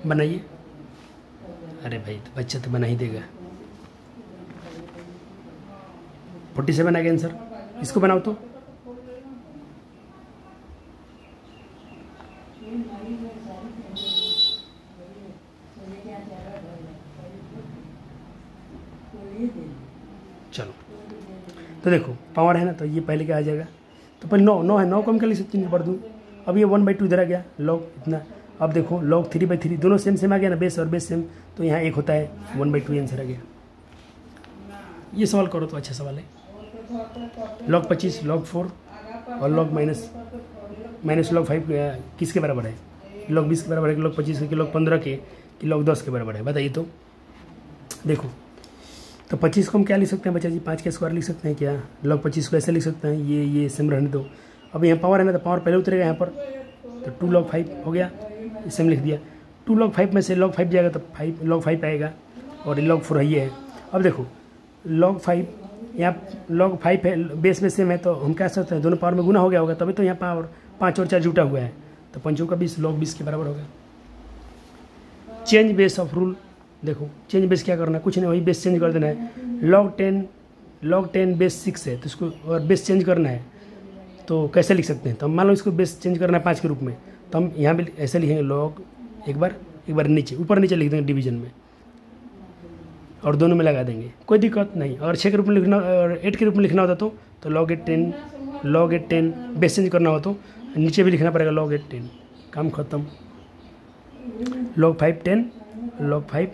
S1: बनाइए। अरे भाई तो बच्चा तो बना ही देगा। 47 आ गया आंसर। इसको बनाओ तो चलो, तो देखो पावर है ना, तो ये पहले क्या आ जाएगा, तो पहले 9 है, 9 को हम क्या लिख सकते हैं, पढ़ दूँ। अब ये 1/2 इधर आ गया, लॉग इतना। अब देखो लॉग 3/3 दोनों सेम आ गया ना, बेस और बेस सेम, तो यहाँ 1 होता है, 1/2 आंसर आ गया। ये सवाल करो तो अच्छा सवाल है। लॉग 25, लॉग 4 और लॉग माइनस लॉग 5 किसके बराबर है? लॉग 20 के बराबर है कि लॉग 25 के, कि लॉग 15 के, कि लॉग 10 के बराबर है? बताइए तो। देखो तो 25 को हम क्या लिख सकते हैं बच्चा जी, 5 का स्क्वायर लिख सकते हैं क्या? लॉग 25 को ऐसे लिख सकते हैं, ये सेम रहने दो। अब यहाँ पावर है ना, तो पावर पहले उतरेगा यहाँ पर, तो 2 log 5 हो गया, इसे हम लिख दिया। 2 log 5 में से log 5 जाएगा तो 5 log 5 आएगा, और log 4 है ये है। अब देखो log 5 यहाँ log 5 है, बेस में सेम है, तो हम कह सकते हैं दोनों पावर में गुना हो गया होगा, तभी तो यहाँ पावर 5 और 4 जुटा हुआ है, तो 5 का 20 log 20 के बराबर होगा। चेंज बेस ऑफ रूल, देखो चेंज बेस क्या करना है, कुछ नहीं, वही बेस चेंज कर देना है। log 10 बेस 6 है, तो इसको और बेस चेंज करना है, तो कैसे लिख सकते हैं? तो हम मान लो इसको बेस चेंज करना है 5 के रूप में, तो हम यहाँ भी ऐसे लिखेंगे log, एक बार नीचे ऊपर नीचे लिख देंगे डिवीजन में, और दोनों में लगा देंगे, कोई दिक्कत नहीं। अगर 6 के रूप में लिखना और 8 के रूप में लिखना होता तो log 8 10 बेस चेंज करना हो तो नीचे भी लिखना पड़ेगा log 8 10, काम खत्म। log 5 10, log 5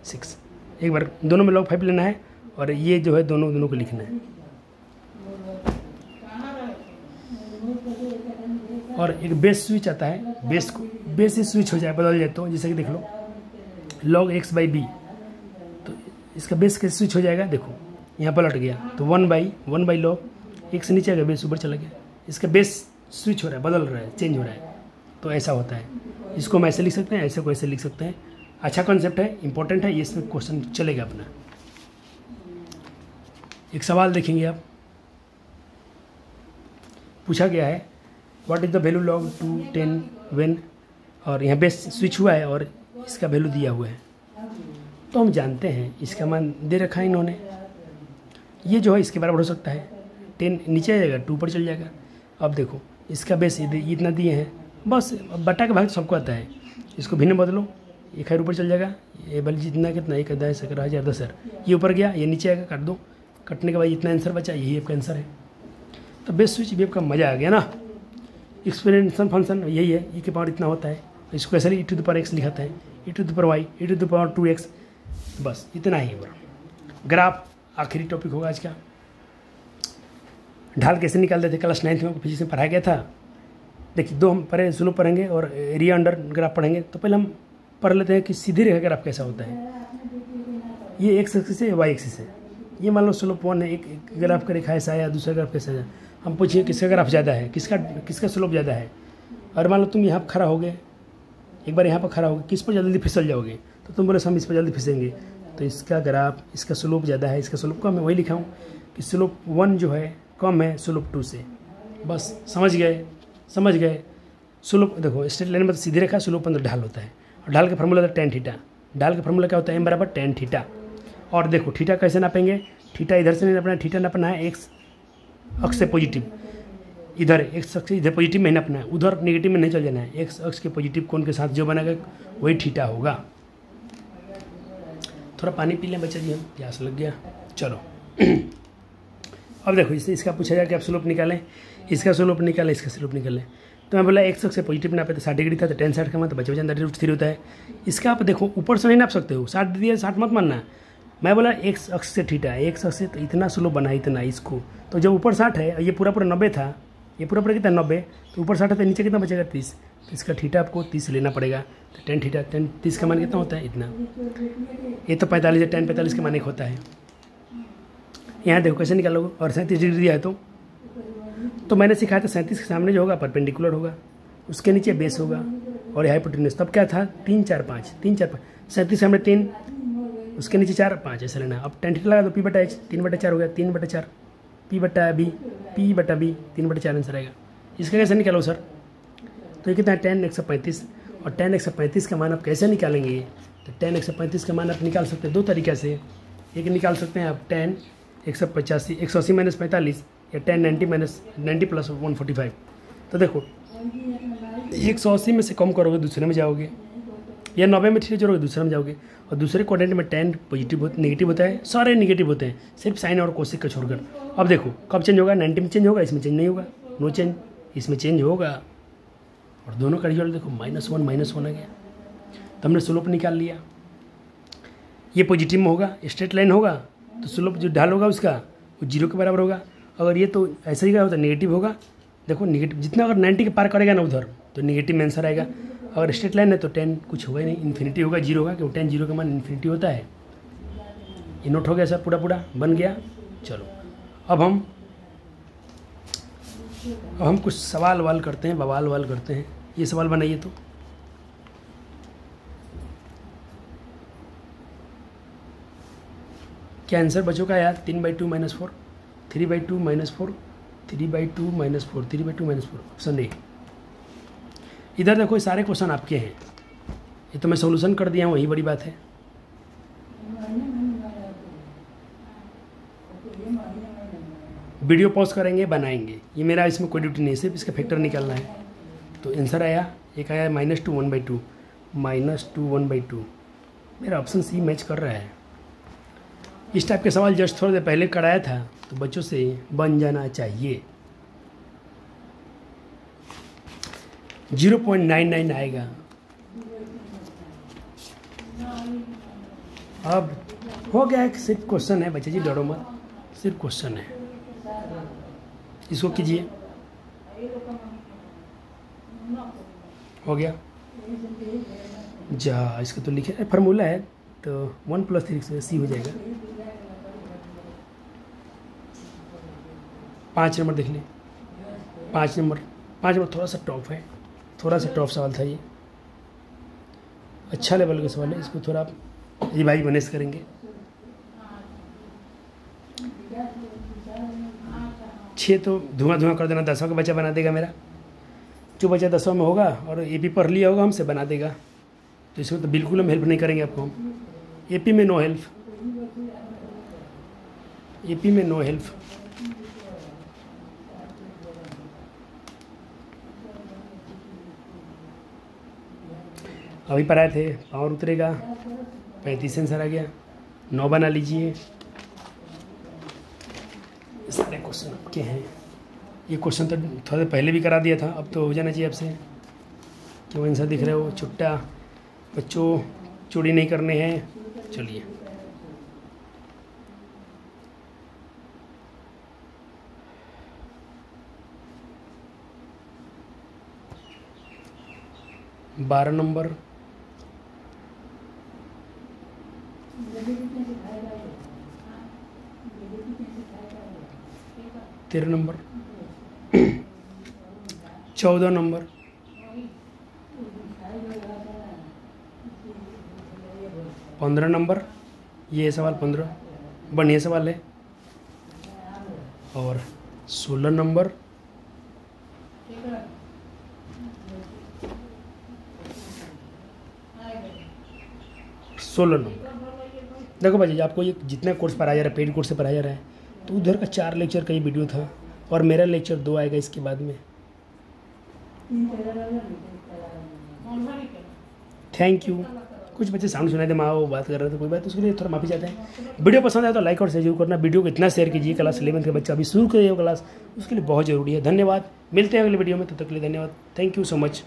S1: 6, एक बार दोनों में log 5 लेना है, और ये जो है दोनों को लिखना है। और एक बेस स्विच आता है, बेस से स्विच हो जाए, बदल जाए, तो जैसे कि देख लो log x/b, तो इसका बेस कैसे स्विच हो जाएगा, देखो यहाँ पलट गया, तो 1 log x नीचे आ गया, बेस ऊपर चला गया, इसका बेस स्विच हो रहा है, बदल रहा है, चेंज हो रहा है, तो ऐसा होता है। इसको हम ऐसे लिख सकते हैं, ऐसे को ऐसे लिख सकते हैं। अच्छा कॉन्सेप्ट है, इंपॉर्टेंट है, ये इसमें क्वेश्चन चलेगा अपना। एक सवाल देखेंगे आप, पूछा गया है what is the value log 2 10 when, और यहाँ बेस स्विच हुआ है और इसका वैल्यू दिया हुआ है, तो हम जानते हैं इसका मान दे रखा है इन्होंने, ये जो है इसके बराबर हो सकता है, 10 नीचे आ जाएगा, 2 पर चल जाएगा। अब देखो इसका बेस इतना दिए हैं, बस बटा के भाग तो सबको आता है, इसको भिन्न बदलो, 1 ऊपर चल जाएगा, ये बल जितना कितना 1 10 1000 10,000, ये ऊपर गया, ये नीचे आएगा, काट दो, कटने के बाद इतना आंसर बचा, यही आपका आंसर है। तो बेस स्विच वेव का मज़ा आ गया ना। एक्सपोनेंशियल फंक्शन यही है, e के पावर इतना होता है, इसको ऐसे e⁻x लिखाते हैं, e⁻y e⁻2x, बस इतना ही है। ग्राफ आखिरी टॉपिक होगा आज का। ढाल कैसे निकालते थे, क्लास 9th में फिजिक्स में पढ़ाया गया था। देखिए 2 हम स्लोप पढ़ेंगे और एरिया अंडर ग्राफ पढ़ेंगे, तो पहले हम पढ़ लेते हैं कि सीधी रेखा ग्राफ कैसा होता है। ये एक्स एक्सिस है, वाई एक्सिस है, ये मान लो स्लोप 1 है, एक ग्राफ का रेखा ऐसा है, दूसरा ग्राफ कैसा है, हम पूछिए किसका ग्राफ ज़्यादा है, किसका स्लोप ज़्यादा है। और मान लो तुम यहाँ पर खड़ा हो गए, एक बार यहाँ पर खड़ा हो गए, किस पर जल्दी फिसल जाओगे, तो तुम बोले हम इस पर जल्दी फिसेंगे, तो इसका ग्राफ, इसका स्लोप ज़्यादा है, इसका स्लोप कम है, वही लिखा हूँ कि स्लोप 1 जो है कम है स्लोप 2 से। बस समझ गए। स्लोप देखो स्ट्रेट लाइन में तो सीधी रेखा, स्लोप अंदर ढाल होता है, और ढाल का फार्मूला होता है tan थीटा। ढाल का फार्मूला क्या होता है, m बराबर tan थीटा। और देखो थीटा कैसे नापेंगे, थीटा इधर से नहीं नापना है, थीटा नापना है एक्स अक्ष से पॉजिटिव, इधर एक्स अक्ष इधर पॉजिटिव में नापना है, उधर नेगेटिव में नहीं चल जाना है। एक्स अक्ष के पॉजिटिव कोण के साथ जो बनेगा वही थीटा होगा। थोड़ा पानी पी लें बच्चा जी, हम प्यास लग गया। चलो अब देखो इसका पूछा जाए कि आप स्लोप निकालें, इसका स्लोप निकालें, इसका स्लोप निकालें, तो मैं बोला एक्स अक्ष से पॉजिटिव नापे तो 60 डिग्री था, तो tan 60 का मतलब बचे बचे √3 होता है। इसका आप देखो ऊपर से नहीं नाप सकते हो, 60 दिया 60 मत मानना। मैं बोला एक्स अक्ष से थीटा, एक्स अक्ष से तो इतना स्लोप बना, इतना इसको, तो जब ऊपर 60 है, ये पूरा 90 था, ये पूरा कितना 90, तो ऊपर 60 है तो नीचे कितना बचेगा 30, तो इसका थीटा आपको 30 लेना पड़ेगा। तो tan थीटा 30 का मान कितना होता है, इतना। ये तो 45 है, tan 45 का मान 1 होता है। यहाँ देखो कैसे निकालोगे, और 37 डिग्री दिया है तो मैंने सिखाया था 37 के सामने जो होगा परपेंडिकुलर होगा, उसके नीचे बेस होगा, और यहाँ हाइपोटेन्यूज। तब क्या था 3 4 5, 37 सामने 3, उसके नीचे 4 5 ऐसा लेना। अब tan थीटा लगा दो, p/h 3/4 हो गया, 3/4 p/b 3/4 आंसर आएगा। इसका कैसे निकालो सर, तो ये कितना है tan 135, और tan 135 का मान आप कैसे निकालेंगे, तो tan 135 का मान आप निकाल सकते हैं 2 तरीक़े से। एक निकाल सकते हैं आप tan 185 180 माइनस 45 या 10 90 माइनस 90 प्लस 145। तो देखो 180 में से कम करोगे दूसरे में जाओगे, या 90 में ठीक जोड़ोगे दूसरे में जाओगे। और दूसरे क्वाड्रेंट में 10 पॉजिटिव नेगेटिव होता है, सारे नेगेटिव होते हैं सिर्फ साइन और कोसेक का छोड़कर। अब देखो कब चेंज होगा, 90 में चेंज होगा, इसमें चेंज नहीं होगा, नो चेंज, इसमें चेंज होगा। और दोनों का रिजल्ट देखो -1 आ गया। तो हमने स्लोप निकाल लिया। ये पॉजिटिव में होगा, स्ट्रेट लाइन होगा, तो स्लोप जो ढाल होगा उसका वो 0 के बराबर होगा। अगर ये तो ऐसे ही का होता नेगेटिव होगा, देखो नेगेटिव जितना अगर 90 के पार करेगा ना उधर तो नेगेटिव में आंसर आएगा। अगर स्ट्रेट लाइन है तो 10 कुछ होगा ही नहीं, इन्फिनिटी होगा, 0 होगा, क्योंकि 10 0 का मान इन्फिनिटी होता है। ये नोट हो गया सर, पूरा बन गया। चलो अब हम कुछ सवाल वाल करते हैं, बवाल वाल करते हैं। ये सवाल बनाइए तो क्या आंसर बच्चों का यार 3/2 - 4, 3/2 - 4, 3/2 - 4, 3/2 - 4, ऑप्शन ए। इधर देखो ये सारे क्वेश्चन आपके हैं, ये तो मैं सॉल्यूशन कर दिया हूँ, वही बड़ी बात है। वीडियो पॉज करेंगे, बनाएंगे, ये मेरा इसमें कोई ड्यूटी नहीं, सिर्फ इसका फैक्टर निकालना है। तो आंसर आया, एक आया -2 1/2, -2 1/2। मेरा ऑप्शन सी मैच कर रहा है। इस टाइप के सवाल जस्ट थोड़ी देर पहले कराया था, तो बच्चों से बन जाना चाहिए। 0.99 आएगा। अब हो गया, एक सिर्फ क्वेश्चन है बच्चे जी, डरो मत, सिर्फ क्वेश्चन है, इसको कीजिए। हो गया जा, इसको तो लिखे फार्मूला है, तो 1 + 3 से सी हो जाएगा। 5 नंबर देख ले, 5 नंबर थोड़ा सा टॉप है, थोड़ा सा टॉप सवाल था ये, अच्छा लेवल का सवाल है, इसको थोड़ा आप रिवाइज बनेस करेंगे। 6 तो धुआं कर देना, 10 का बच्चा बना देगा मेरा। जो बच्चा 10 में होगा और AP पढ़ लिया होगा हमसे, बना देगा। तो इसमें तो बिल्कुल हम हेल्प नहीं करेंगे आपको, हम AP में नो हेल्प, AP में नो हेल्प। अभी पढ़ाए थे, पावर उतरेगा, 35 आंसर आ गया, 9 बना लीजिए। सारे क्वेश्चन आपके हैं। ये क्वेश्चन तो थोड़ा पहले भी करा दिया था, अब तो हो जाना चाहिए आपसे। क्यों आंसर दिख रहे हो, छुट्टा बच्चों, चोरी नहीं करने हैं। चलिए बारह नंबर, 13 नंबर, 14 नंबर, 15 नंबर, ये सवाल 15 बढ़िया सवाल है, और 16 नंबर, 16 नंबर। देखो भाई, आपको ये जितना कोर्स पढ़ाया जा रहा है, पेड कोर्स से पढ़ाया जा रहा है, तो उधर का 4 लेक्चर का ही वीडियो था, और मेरा लेक्चर 2 आएगा इसके बाद में। Thank you. कुछ बच्चे साउंड सुनाई दे, माँ वो बात कर रहे थे, कोई बात, उसके लिए थोड़ा माफी चाहते हैं। वीडियो पसंद आए तो लाइक और शेयर जरूर करना, वीडियो को इतना शेयर कीजिए, क्लास 11 का बच्चा अभी शुरू करिए क्लास, उसके लिए बहुत ज़रूरी है। धन्यवाद, मिलते हैं अगले वीडियो में, तब तक के लिए धन्यवाद, थैंक यू सो मच।